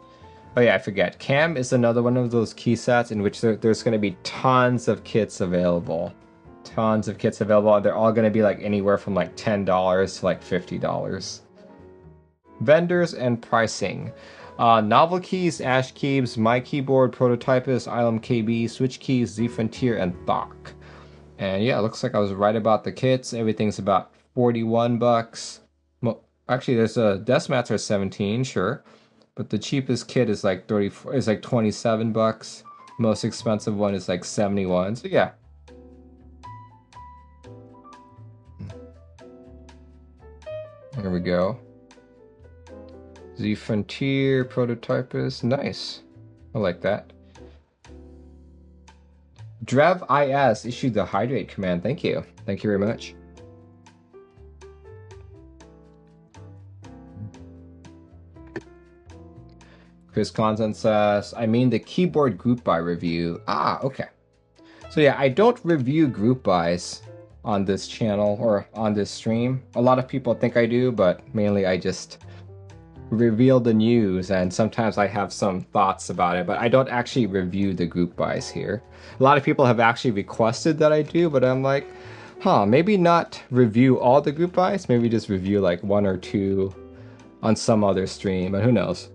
S1: Oh yeah, I forget. KAM is another one of those key sets in which there's going to be tons of kits available. Tons of kits available. They're all going to be like anywhere from like $10 to like $50. Vendors and pricing. Novel Keys, Ash Keys, My Keyboard, Prototypist, Ilum KB, Switch Keys, Z Frontier, and Thok. And yeah, it looks like I was right about the kits. Everything's about 41 bucks. Well, actually, there's a desk mats are 17, sure. But the cheapest kit is like 27 bucks. Most expensive one is like 71. So yeah. There we go. Z Frontier, Prototypist, nice. I like that. Drev IS issued the hydrate command. Thank you. Thank you very much. Chris Content says, I mean the keyboard group buy review. Ah, okay. So yeah, I don't review group buys on this channel or on this stream. A lot of people think I do, but mainly I just reveal the news, and sometimes I have some thoughts about it, but I don't actually review the group buys here. A lot of people have actually requested that I do, but I'm like, maybe not review all the group buys, maybe just review like one or two on some other stream, but who knows.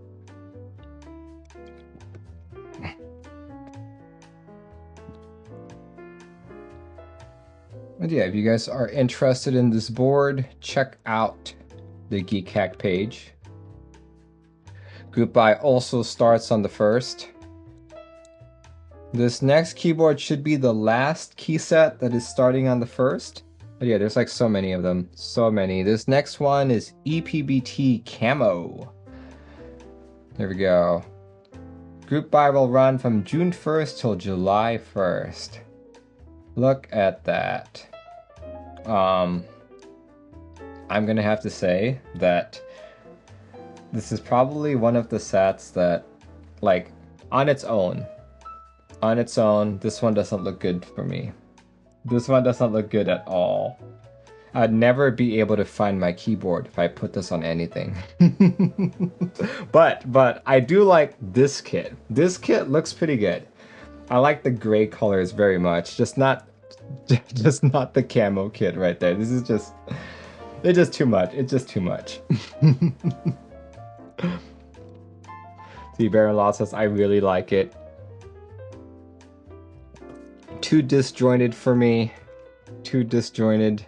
S1: But yeah, if you guys are interested in this board, check out the Geekark page. Group buy also starts on the 1st. This next keyboard should be the last key set that is starting on the 1st. But yeah, there's like so many of them. So many. This next one is ePBT Camo. There we go. Group buy will run from June 1st till July 1st. Look at that. I'm gonna have to say that this is probably one of the sets that, like, on its own, this one doesn't look good for me. This one doesn't look good at all. I'd never be able to find my keyboard if I put this on anything. But I do like this kit. This kit looks pretty good. I like the gray colors very much. Just not the camo kit right there. This is just, it's just too much. It's just too much. See, Baron Law says, I really like it. Too disjointed for me. Too disjointed.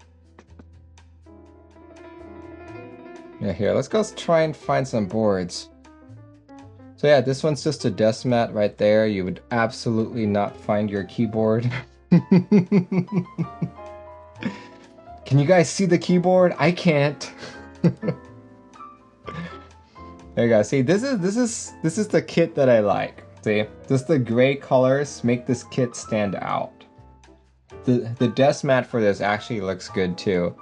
S1: Yeah, here, let's go try and find some boards. So yeah, this one's just a desk mat right there. You would absolutely not find your keyboard. Can you guys see the keyboard? I can't. There you go. See, this is the kit that I like. See, just the gray colors make this kit stand out. The desk mat for this actually looks good too.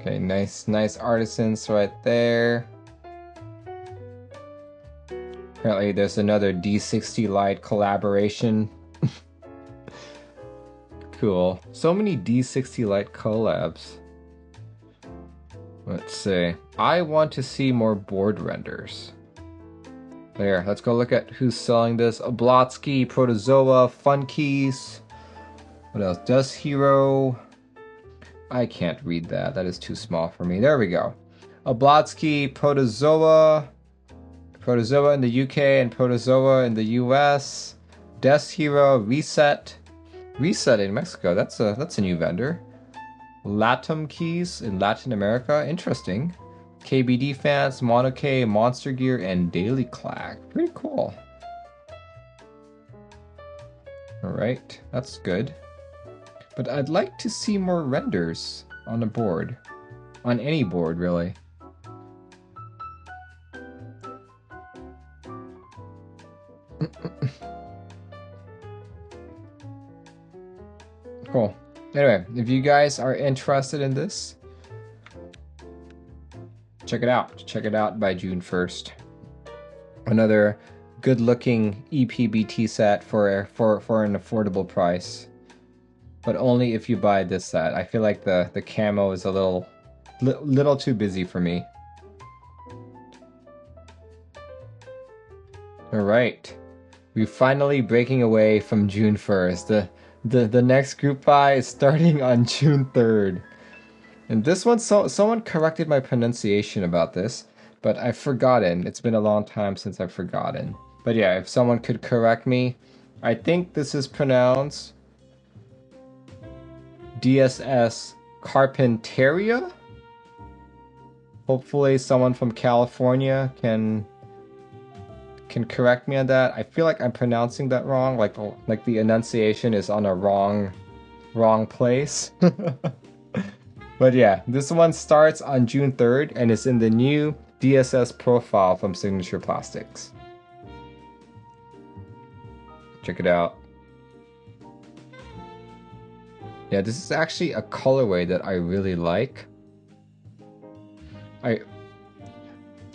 S1: Okay, nice artisans right there. Apparently there's another D60 Lite collaboration. Cool. So many D60 Lite collabs. Let's see. I want to see more board renders. There, let's go look at who's selling this. Oblotsky, Protozoa, Funkeys. What else? Dust Hero. I can't read that. That is too small for me. There we go. Oblotsky, Protozoa. Protozoa in the UK and Protozoa in the US. Dust Hero, Reset. Reset in Mexico. That's a new vendor. Latam Keys in Latin America. Interesting. KBD Fans, Monoke, Monster Gear, and Daily Clack. Pretty cool. Alright, that's good. But I'd like to see more renders on a board. On any board, really. Cool. Anyway, if you guys are interested in this, check it out. Check it out by June 1st. Another good-looking ePBT set for an affordable price. But only if you buy this set. I feel like the camo is a little too busy for me. Alright. We're finally breaking away from June 1st. The next group buy is starting on June 3rd. And this one, someone corrected my pronunciation about this, but I've forgotten. It's been a long time since I've forgotten. But yeah, if someone could correct me, I think this is pronounced DSS Carpinteria? Hopefully someone from California can correct me on that. I feel like I'm pronouncing that wrong, like the enunciation is on a wrong place. But yeah, this one starts on June 3rd and it's in the new DSS profile from Signature Plastics. Check it out. Yeah, this is actually a colorway that I really like.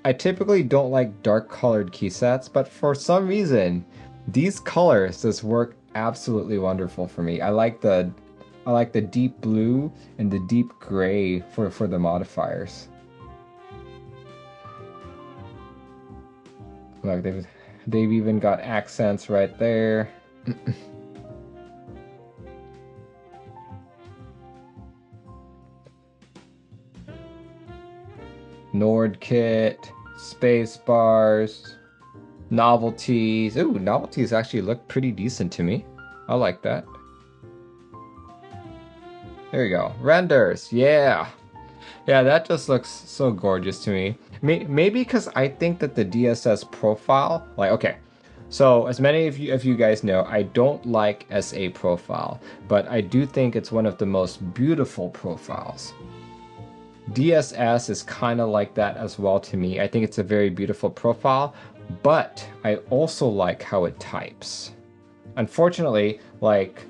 S1: I typically don't like dark colored key sets, but for some reason, these colors just work absolutely wonderful for me. I like the deep blue and the deep gray for the modifiers. Look, they've even got accents right there. Nord kit, space bars, novelties. Ooh, novelties actually look pretty decent to me. I like that. There you go. Renders, yeah. Yeah, that just looks so gorgeous to me. Maybe because I think that the DSS profile, like, okay, so as many of you guys know, I don't like SA profile, but I do think it's one of the most beautiful profiles. DSS is kind of like that as well to me. I think it's a very beautiful profile, but I also like how it types. Unfortunately, like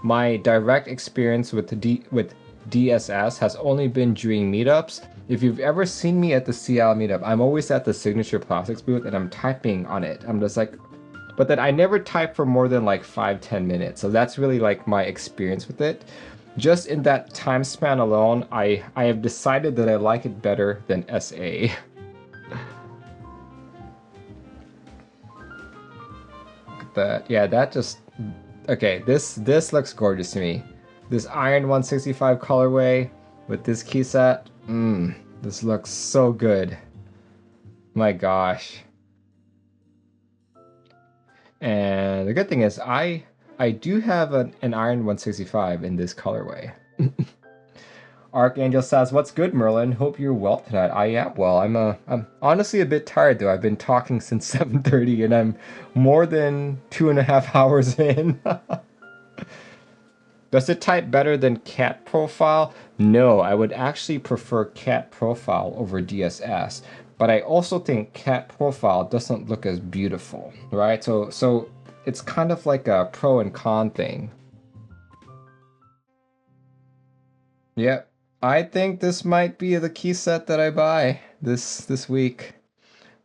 S1: my direct experience with DSS has only been during meetups. If you've ever seen me at the CL meetup, I'm always at the Signature Plastics booth and I'm typing on it. I'm just like, but then I never type for more than like 5-10 minutes. So that's really like my experience with it. Just in that time span alone, I have decided that I like it better than SA. Look at that. Yeah, that just... Okay, this looks gorgeous to me. This Iron 165 colorway with this key set. This looks so good. My gosh. And the good thing is I do have an Iron 165 in this colorway. Archangel says, "What's good, Merlin? Hope you're well tonight." I am well. I'm honestly a bit tired though. I've been talking since 7:30 and I'm more than 2.5 hours in. Does it type better than Cat Profile? No, I would actually prefer Cat Profile over DSS. But I also think Cat Profile doesn't look as beautiful, right? So it's kind of like a pro and con thing. Yep, I think this might be the key set that I buy this week.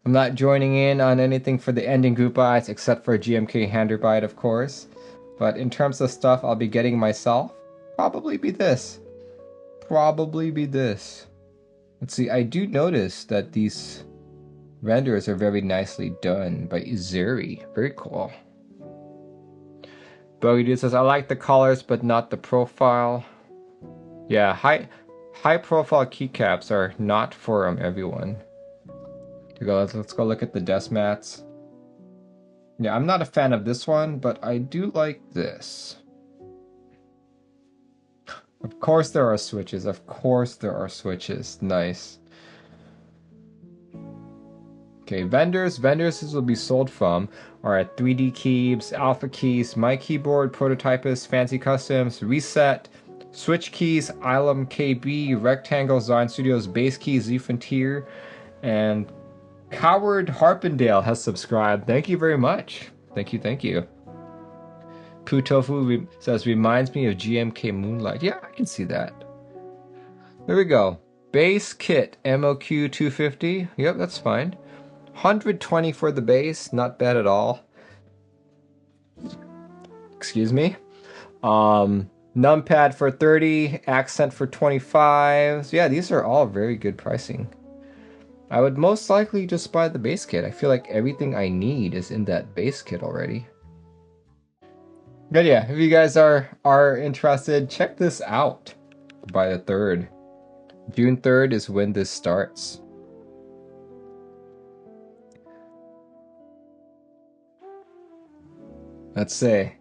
S1: I'm not joining in on anything for the ending group buys except for GMK Handarbeit, of course. But in terms of stuff I'll be getting myself, probably be this. Probably be this. Let's see, I do notice that these renders are very nicely done by Izuri. Very cool. Bogey Dude says, "I like the colors, but not the profile." Yeah, high profile keycaps are not for everyone. Let's go look at the desk mats. Yeah, I'm not a fan of this one, but I do like this. Of course there are switches. Of course there are switches. Nice. Okay, vendors. Vendors this will be sold from are at 3D Keys, Alpha Keys, My Keyboard, Prototypist, Fancy Customs, Reset, Switch Keys, Ilum KB, Rectangle, Design Studios, Base Keys, Z Frontier, and Coward Harpendale has subscribed. Thank you very much. Thank you, thank you. Poo Tofu says, "Reminds me of GMK Moonlight." Yeah, I can see that. There we go. Base kit, MOQ 250. Yep, that's fine. 120 for the base, not bad at all. Excuse me. Numpad for 30, accent for 25. So yeah, these are all very good pricing. I would most likely just buy the base kit. I feel like everything I need is in that base kit already. But yeah, if you guys are interested, check this out by the 3rd. June 3rd is when this starts. Let's see.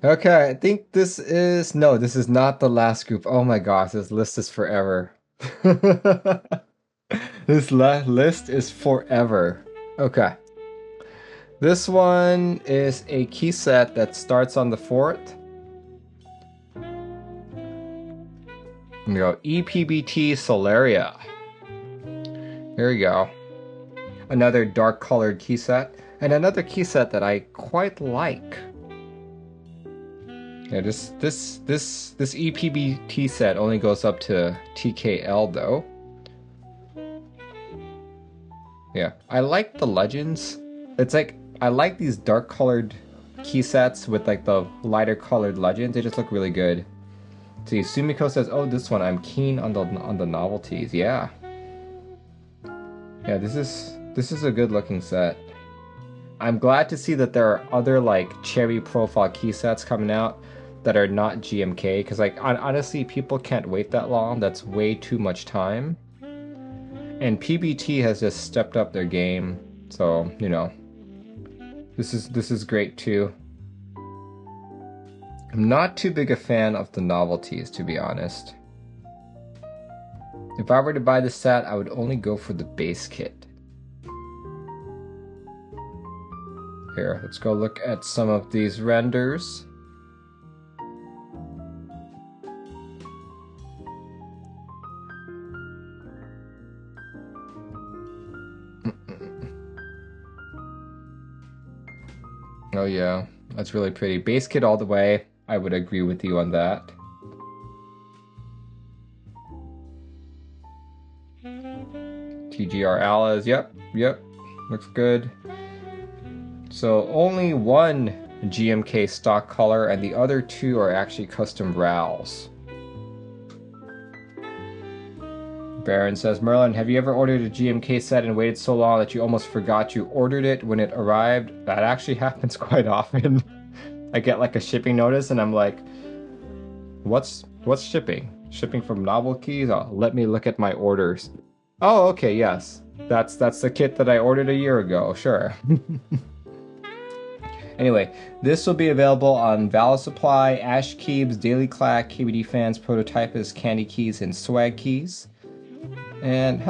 S1: Okay, I think this is... No, this is not the last group. Oh my gosh, this list is forever. This list is forever. Okay. This one is a key set that starts on the 4th. We go ePBT Solaria. Here we go. Another dark colored key set. And another key set that I quite like. Yeah, this ePBT set only goes up to TKL though. Yeah, I like the legends. It's like, I like these dark colored key sets with like the lighter colored legends. They just look really good. See, Sumiko says, "Oh, this one. I'm keen on the novelties." Yeah, yeah. This is a good looking set. I'm glad to see that there are other like cherry profile key sets coming out that are not GMK. Because like honestly, people can't wait that long. That's way too much time. And PBT has just stepped up their game. So you know, this is great too. I'm not too big a fan of the novelties, to be honest. If I were to buy this set, I would only go for the base kit. Here, let's go look at some of these renders. Oh yeah, that's really pretty. Base kit all the way. I would agree with you on that. TGR Alas, yep, looks good. So only one GMK stock color and the other two are actually custom RALs. Baron says, Merlin, have you ever ordered a GMK set and waited so long that you almost forgot you ordered it when it arrived? That actually happens quite often. I get like a shipping notice and I'm like, what's shipping? Shipping from Novel Keys? Oh, let me look at my orders. Oh, okay, yes. That's the kit that I ordered a year ago, sure. Anyway, this will be available on Valor Supply, Ash Keys, Daily Clack, KBD Fans, Prototypist, Candy Keys, and Swag Keys. And,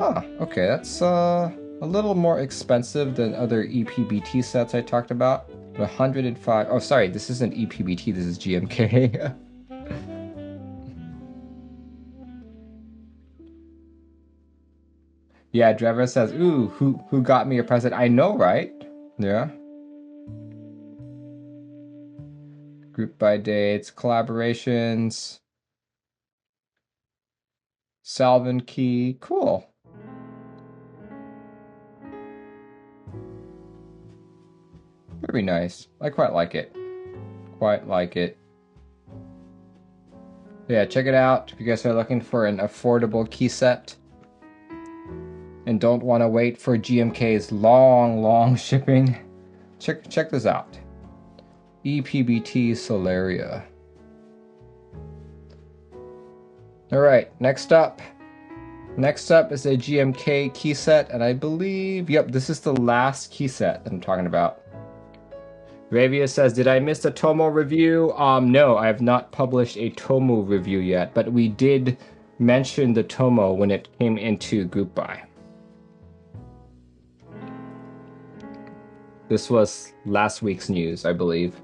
S1: okay, that's a little more expensive than other ePBT sets I talked about. 105, oh sorry, this isn't ePBT, this is GMK. Yeah, Trevor says, ooh, who got me a present? I know, right? Yeah. Group by dates, collaborations. Salvin key, cool. Very nice. I quite like it. Quite like it. Yeah, check it out if you guys are looking for an affordable key set and don't want to wait for GMK's long shipping. Check this out. ePBT Solaria. Alright, next up. Next up is a GMK key set, and I believe, yep, this is the last key set that I'm talking about. Ravia says, did I miss the Tomo review? No, I have not published a Tomo review yet, but we did mention the Tomo when it came into group buy. This was last week's news, I believe.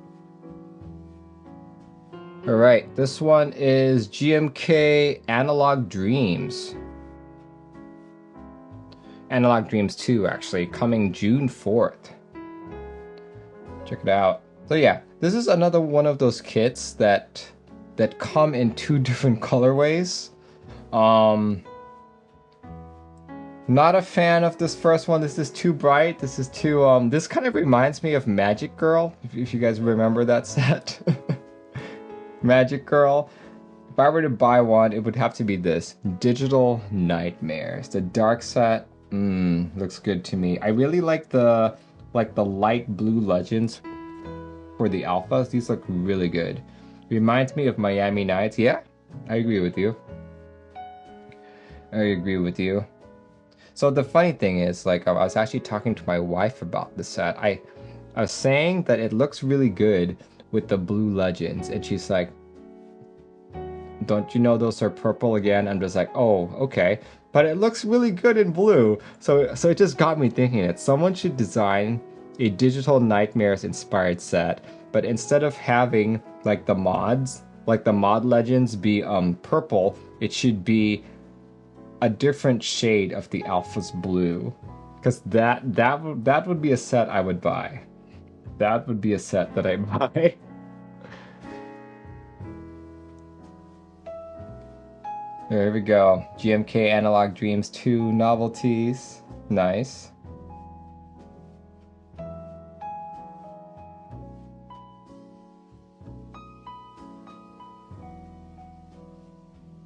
S1: Alright, this one is GMK Analog Dreams. Analog Dreams 2, actually, coming June 4th. Check it out. So yeah, this is another one of those kits that come in two different colorways. Not a fan of this first one. This is too bright. This is too, this kind of reminds me of Magic Girl, if you guys remember that set. Magic Girl. If I were to buy one, it would have to be this. Digital Nightmares. The dark set, looks good to me. I really like the light blue legends for the alphas. These look really good. Reminds me of Miami Nights. Yeah, I agree with you. I agree with you. So the funny thing is, like, I was actually talking to my wife about this set. I was saying that it looks really good with the blue legends, and she's like, don't you know those are purple again? I'm just like, oh, okay. But it looks really good in blue. So it just got me thinking that someone should design a Digital Nightmares inspired set, but instead of having like the mods, like the mod legends be purple, it should be a different shade of the alpha's blue. Because that would be a set I would buy. That would be a set that I buy. There we go. GMK Analog Dreams 2 novelties. Nice.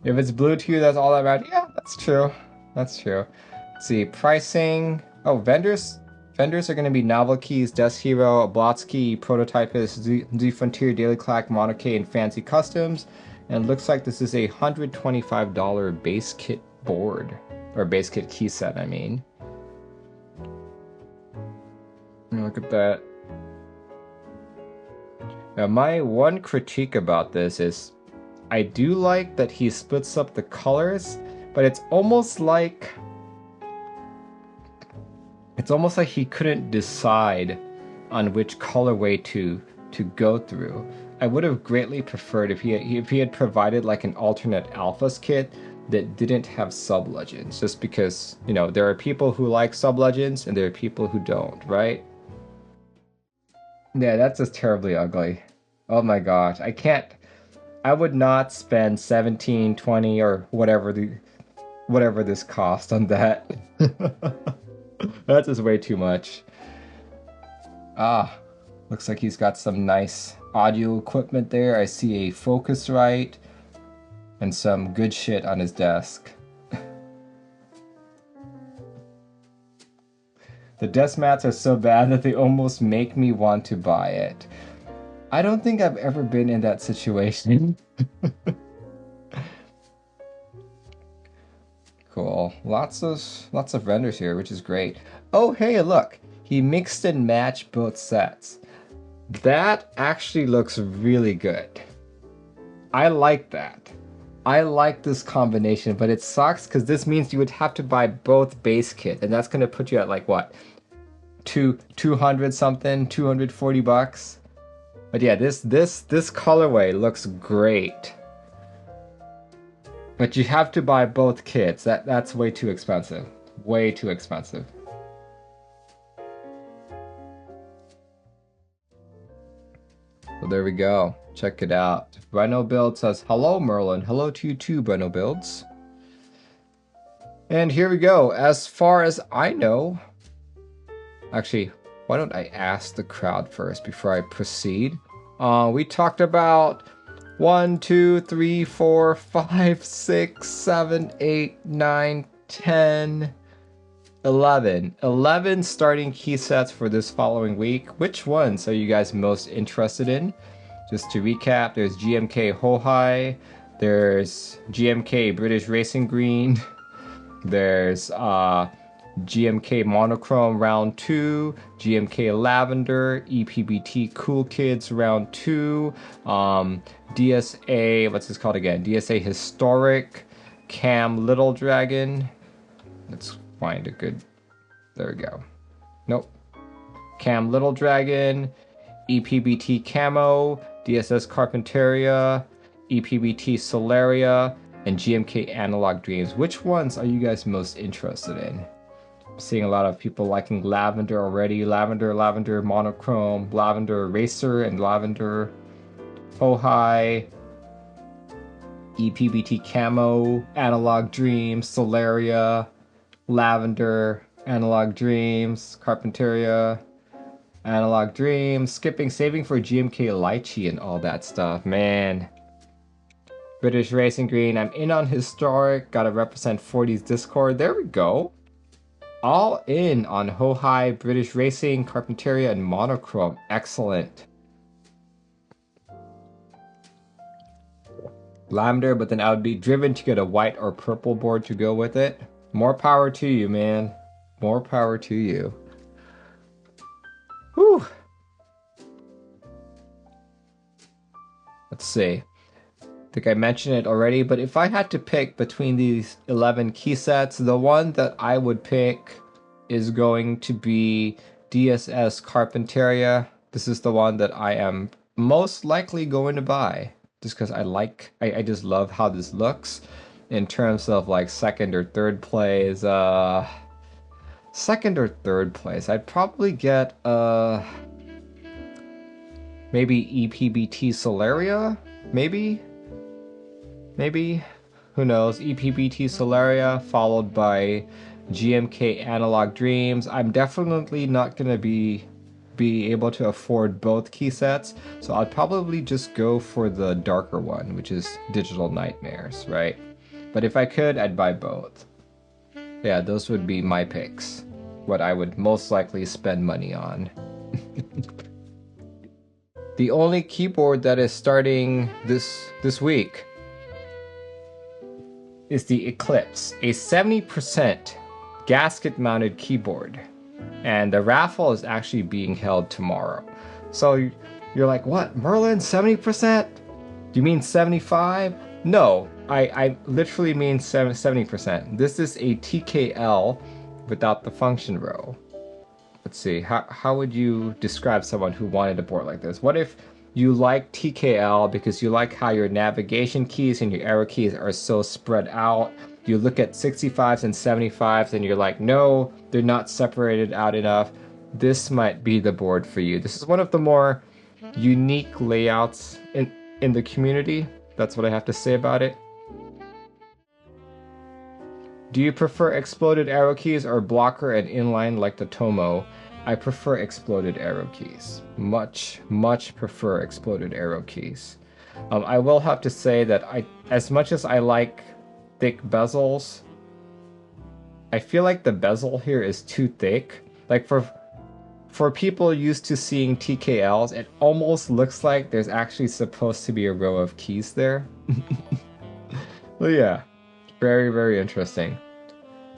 S1: If it's blue to you, that's all that matters. Yeah, that's true. That's true. Let's see, pricing. Oh, vendors. Vendors are going to be Novelkeys, Death Hero, Oblotsky, Prototypist, Z Frontier, Daily Clack, Monarchy, and Fancy Customs. And it looks like this is a $125 base kit board. Or base kit key set, I mean. Look at that. Now, my one critique about this is I do like that he splits up the colors, but it's almost like he couldn't decide on which colorway to go through. I would have greatly preferred if he had provided like an alternate alphas kit that didn't have sub-legends, just because, you know, there are people who like sub-legends and there are people who don't, right? Yeah, that's just terribly ugly. Oh my gosh, I would not spend 17, 20, or whatever this cost on that. That's just way too much. Ah, looks like he's got some nice audio equipment there. I see a Focusrite and some good shit on his desk. The desk mats are so bad that they almost make me want to buy it. I don't think I've ever been in that situation. Cool. Lots of vendors here, which is great. Oh, hey, look. He mixed and matched both sets. That actually looks really good. I like that. I like this combination, but it sucks because this means you would have to buy both base kit, and that's going to put you at like what? 200 something, 240 bucks. But yeah, this colorway looks great. But you have to buy both kits. That's way too expensive. Way too expensive. So there we go. Check it out. Breno Build says, hello Merlin. Hello to you too, Breno Builds. And here we go. As far as I know, actually, why don't I ask the crowd first before I proceed? We talked about 1, 2, 3, 4, 5, 6, 7, 8, 9, 10, 11. 11 starting key sets for this following week. Which ones are you guys most interested in? Just to recap, there's GMK Houhai, there's GMK British Racing Green, there's GMK Monochrome Round 2, GMK Lavender, ePBT Coool Kids Round 2, DSA, what's this called again? DSA Historic, KAM Lil Dragon. Let's find a good, there we go. Nope. KAM Lil Dragon, ePBT Camo, DSS Carpinteria, ePBT Solaria, and GMK Analog Dreams. Which ones are you guys most interested in? I'm seeing a lot of people liking Lavender already. Lavender, Monochrome, Lavender Racer, and Lavender Houhai, ePBT Camo, Analog Dreams, Solaria, Lavender, Analog Dreams, Carpinteria, Analog Dreams, saving for GMK Lychee and all that stuff, man. British Racing Green, I'm in on Historic, gotta represent 40's Discord, there we go. All in on Houhai, British Racing, Carpinteria, and Monochrome, excellent. Lavender, but then I would be driven to get a white or purple board to go with it. More power to you, man. More power to you. Whew. Let's see. I think I mentioned it already, but if I had to pick between these 11 key sets, the one that I would pick is going to be DSS Carpinteria. This is the one that I am most likely going to buy, just because I just love how this looks. In terms of like second or third place, I'd probably get maybe ePBT Solaria, maybe, who knows, ePBT Solaria followed by GMK Analog Dreams. I'm definitely not gonna be able to afford both key sets, so I'd probably just go for the darker one, which is Digital Nightmares, right? But if I could, I'd buy both. Yeah, those would be my picks. What I would most likely spend money on. The only keyboard that is starting this week is the Eclipse, a 70% gasket-mounted keyboard. And the raffle is actually being held tomorrow. So you're like, what, Merlin, 70%? Do you mean 75? No, I literally mean 70%. This is a TKL without the function row. Let's see, how would you describe someone who wanted a board like this? What if you like TKL because you like how your navigation keys and your arrow keys are so spread out? You look at 65s and 75s and you're like, no, they're not separated out enough. This might be the board for you. This is one of the more unique layouts in the community. That's what I have to say about it. Do you prefer exploded arrow keys or blocker and inline like the Tomo? I prefer exploded arrow keys. Much prefer exploded arrow keys. I will have to say that as much as I like thick bezels, I feel like the bezel here is too thick. Like for people used to seeing TKLs, it almost looks like there's actually supposed to be a row of keys there. Well, yeah. Very interesting.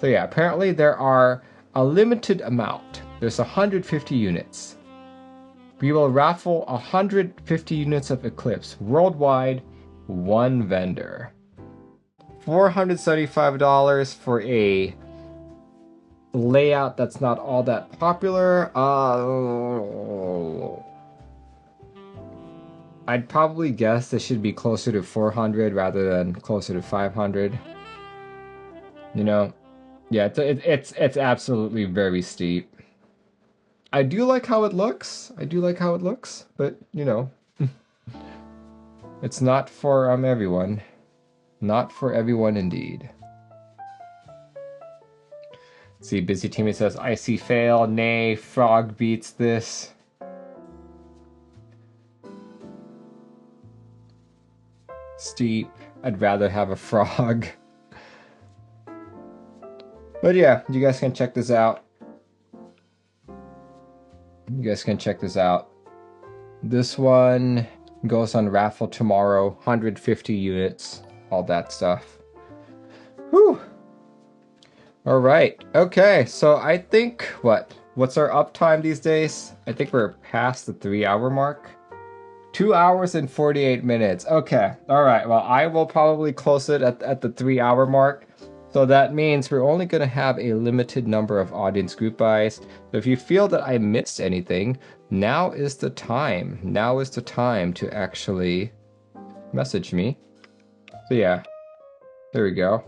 S1: So yeah, apparently there are a limited amount. There's 150 units. We will raffle 150 units of Eclipse worldwide, one vendor. $475 for a layout that's not all that popular. I'd probably guess this should be closer to 400 rather than closer to 500. You know, yeah, it's absolutely very steep. I do like how it looks. But you know, it's not for everyone. Not for everyone indeed. Let's see, Busy Teammate says, I see fail. Nay, frog beats this. Steep. I'd rather have a frog. But yeah, you guys can check this out. This one goes on raffle tomorrow. 150 units. All that stuff. Whew. All right. Okay. So I think what's our uptime these days? I think we're past the 3-hour mark. 2 hours and 48 minutes. Okay. All right. Well, I will probably close it at the 3-hour mark. So that means we're only going to have a limited number of audience group buys. So if you feel that I missed anything, now is the time. Now is the time to actually message me. So yeah, there we go.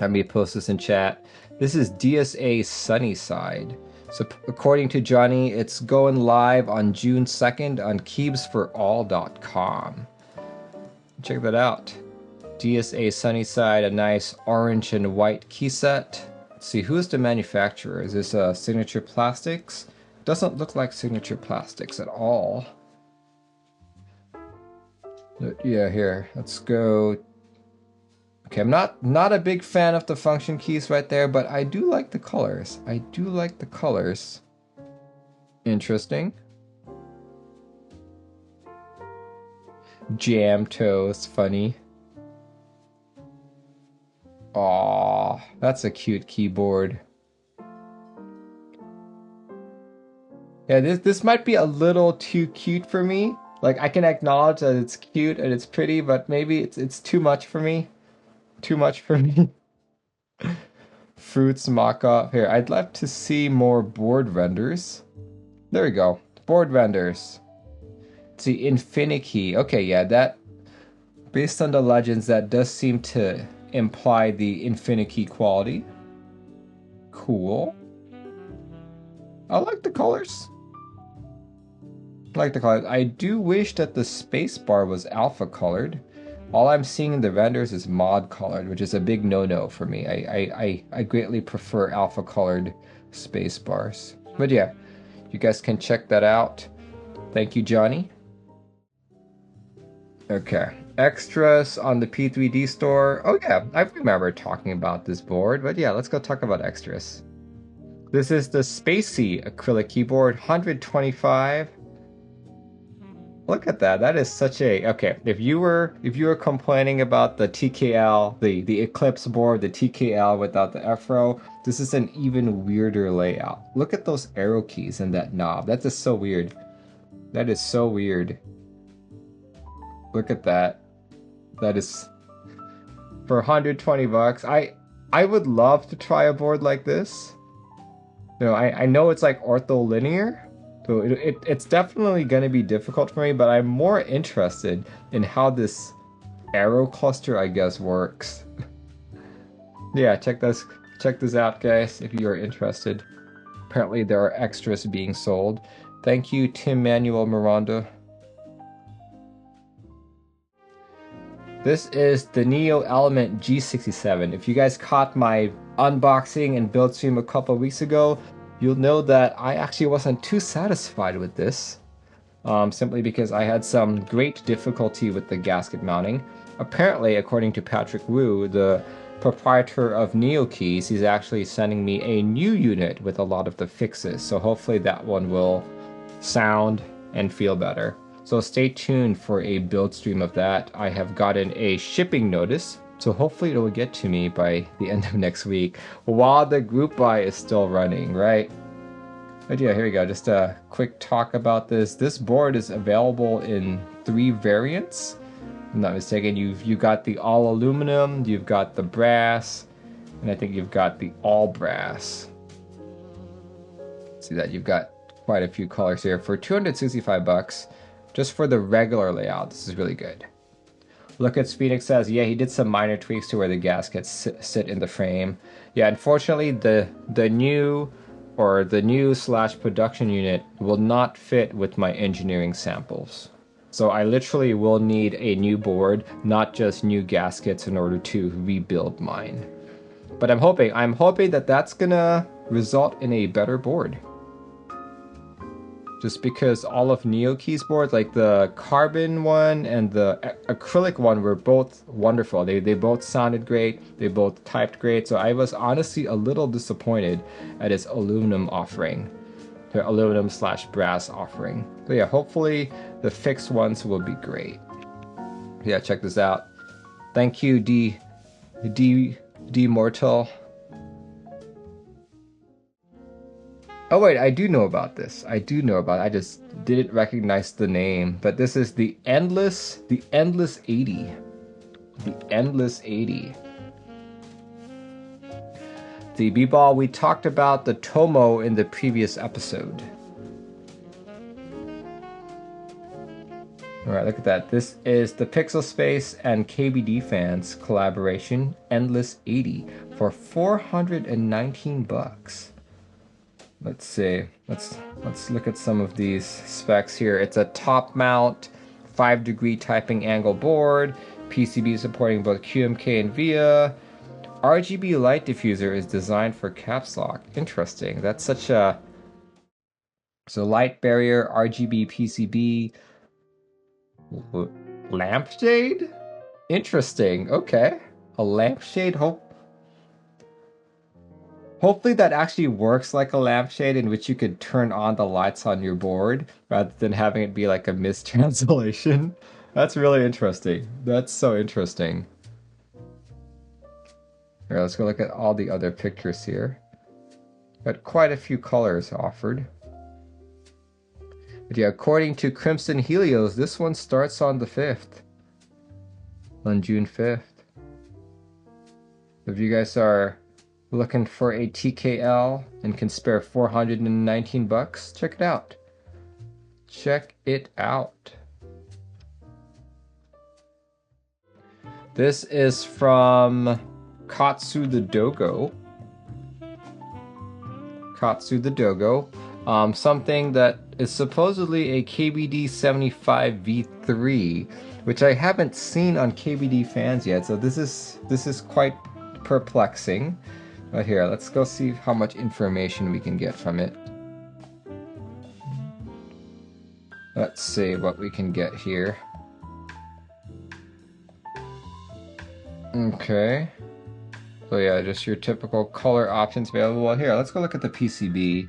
S1: Let me post this in chat. This is DSA Sunnyside. So according to Johnny, it's going live on June 2nd on keybsforall.com. Check that out. DSA Sunnyside, a nice orange and white key set. Let's see, who's the manufacturer? Is this Signature Plastics? Doesn't look like Signature Plastics at all. But yeah, here, let's go. Okay, I'm not a big fan of the function keys right there, but I do like the colors. Interesting. Jam toes, funny. Aw, that's a cute keyboard. Yeah, this might be a little too cute for me. Like, I can acknowledge that it's cute and it's pretty, but maybe it's too much for me. Fruits mock-up. Here, I'd love to see more board vendors. There we go. Board vendors. Let's see, Infinikey. Okay, yeah, that, based on the legends, that does seem to imply the Infinikey quality. Cool. I like the colors. I do wish that the spacebar was alpha colored. All I'm seeing in the vendors is mod colored, which is a big no-no for me. I greatly prefer alpha colored spacebars. But yeah, you guys can check that out. Thank you, Johnny. Okay, extras on the P3D store. Oh yeah, I remember talking about this board, but yeah, let's go talk about extras. This is the Spacey acrylic keyboard, 125. Look at that. That is such a okay. If you were complaining about the TKL, the Eclipse board, the TKL without the F-row, this is an even weirder layout. Look at those arrow keys and that knob. That is so weird. That is so weird. Look at that. That is for 120 bucks. I would love to try a board like this. You know, I know it's like ortholinear. So it's definitely going to be difficult for me, but I'm more interested in how this arrow cluster, I guess, works. Yeah, check this out, guys, if you are interested. Apparently there are extras being sold. Thank you, Tim Manuel Miranda. This is the Neo Element G67. If you guys caught my unboxing and build stream a couple of weeks ago, you'll know that I actually wasn't too satisfied with this, simply because I had some great difficulty with the gasket mounting. Apparently, according to Patrick Wu, the proprietor of Takoyakeys, he's actually sending me a new unit with a lot of the fixes, so hopefully that one will sound and feel better. So stay tuned for a build stream of that. I have gotten a shipping notice, so hopefully it will get to me by the end of next week while the group buy is still running, right? But yeah, here we go. Just a quick talk about this. This board is available in 3 variants. If I'm not mistaken, you've got the all aluminum, you've got the brass, and I think you've got the all brass. See that you've got quite a few colors here for 265 bucks. Just for the regular layout, this is really good. Look at Phoenix says, yeah, he did some minor tweaks to where the gaskets sit in the frame. Yeah, unfortunately, the new / production unit will not fit with my engineering samples. So I literally will need a new board, not just new gaskets, in order to rebuild mine. But I'm hoping that that's gonna result in a better board. Just because all of Takoyakeys boards, like the carbon one and the acrylic one, were both wonderful. They both sounded great, they both typed great, so I was honestly a little disappointed at its aluminum offering. The aluminum / brass offering. So yeah, hopefully the fixed ones will be great. Yeah, check this out. Thank you, D Mortal. Oh wait, I do know about this. I just didn't recognize the name. But this is the Endless 80. The Endless 80. The B-Ball, we talked about the Tomo in the previous episode. Alright, look at that. This is the Pixel Space and KBD Fans collaboration, Endless 80, for 419 bucks. Let's see. Let's look at some of these specs here. It's a top mount, 5-degree typing angle board, PCB supporting both QMK and VIA. RGB light diffuser is designed for caps lock. Interesting. That's such a... So light barrier, RGB PCB, lampshade? Interesting. Okay. A lampshade. Hopefully that actually works like a lampshade in which you could turn on the lights on your board rather than having it be like a mistranslation. That's really interesting. That's so interesting. Alright, let's go look at all the other pictures here. Got quite a few colors offered. But yeah, according to Crimson Helios, this one starts on the 5th. On June 5th. If you guys are looking for a TKL and can spare 419 bucks, check it out. Check it out. This is from Katsu the Dogo. Katsu the Dogo. Something that is supposedly a KBD 75 V3, which I haven't seen on KBD Fans yet, so this is quite perplexing. But here, let's go see how much information we can get from it. Let's see what we can get here. Okay. So yeah, just your typical color options available. Well, here, let's go look at the PCB.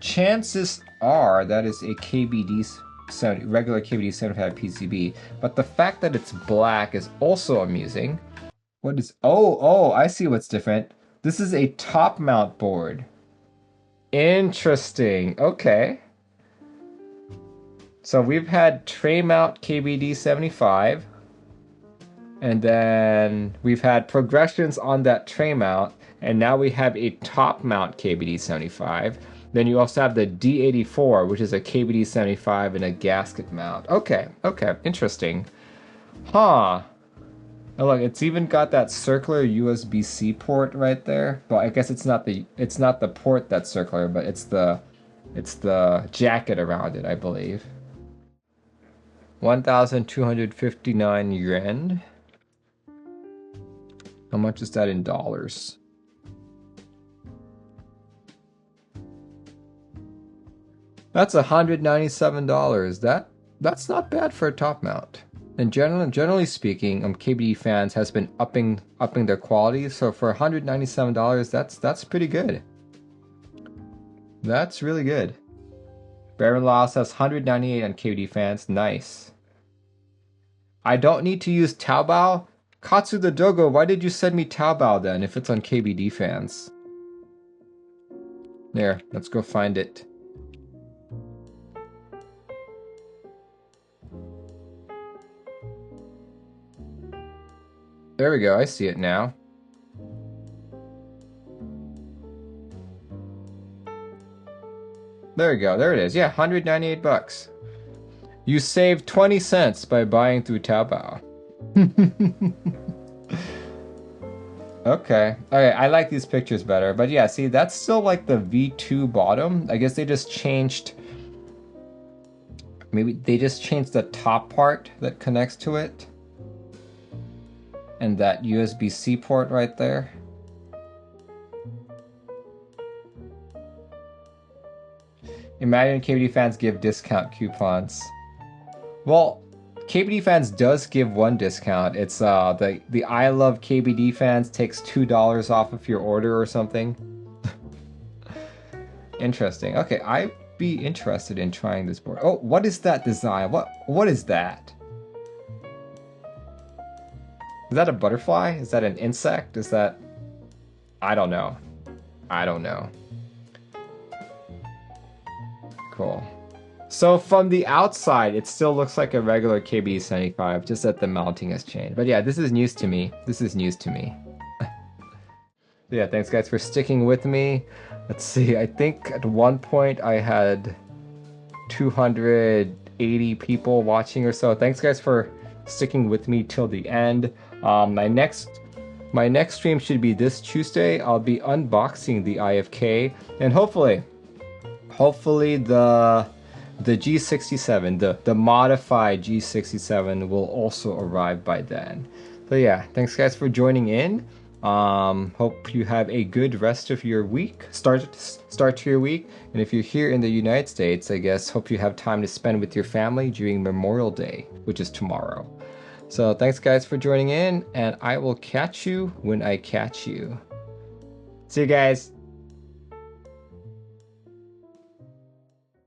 S1: Chances are that is a regular KBD 75 PCB, but the fact that it's black is also amusing. What is, oh, I see what's different. This is a top mount board. Interesting, okay. So we've had tray mount KBD 75, and then we've had progressions on that tray mount, and now we have a top mount KBD 75. Then you also have the D84, which is a KBD 75 and a gasket mount. Okay, interesting. Huh. Oh, look, it's even got that circular USB-C port right there. Well, I guess it's not the port that's circular, but it's the jacket around it, I believe. 1,259 yen. How much is that in dollars? That's $197. That's not bad for a top mount. And generally speaking, KBD fans has been upping their quality. So for $197, that's pretty good. That's really good. Baron Law says 198 on KBD fans. Nice. I don't need to use Taobao. Katsu the Dogo, why did you send me Taobao then if it's on KBD fans? There, let's go find it. There we go, I see it now. There we go, there it is. Yeah, 198 bucks. You saved 20 cents by buying through Taobao. Okay, I like these pictures better, but yeah, see, that's still like the V2 bottom. I guess they just changed, maybe they just changed the top part that connects to it. And that USB-C port right there. Imagine KBD fans give discount coupons. Well, KBD fans does give one discount. It's the I Love KBD fans takes $2 off of your order or something. Interesting. Okay, I'd be interested in trying this board. Oh, what is that design? What is that? Is that a butterfly? Is that an insect? Is that... I don't know. I don't know. Cool. So from the outside, it still looks like a regular KBD 75, just that the mounting has changed. But yeah, this is news to me. This is news to me. Yeah, thanks guys for sticking with me. Let's see, I think at one point I had 280 people watching or so. Thanks guys for sticking with me till the end. My next stream should be this Tuesday. I'll be unboxing the IFK, and hopefully the G67, the modified G67 will also arrive by then. So yeah, thanks guys for joining in. Hope you have a good rest of your week, start to your week, and if you're here in the United States, I guess hope you have time to spend with your family during Memorial Day, which is tomorrow. So thanks guys for joining in, and I will catch you when I catch you. See you guys.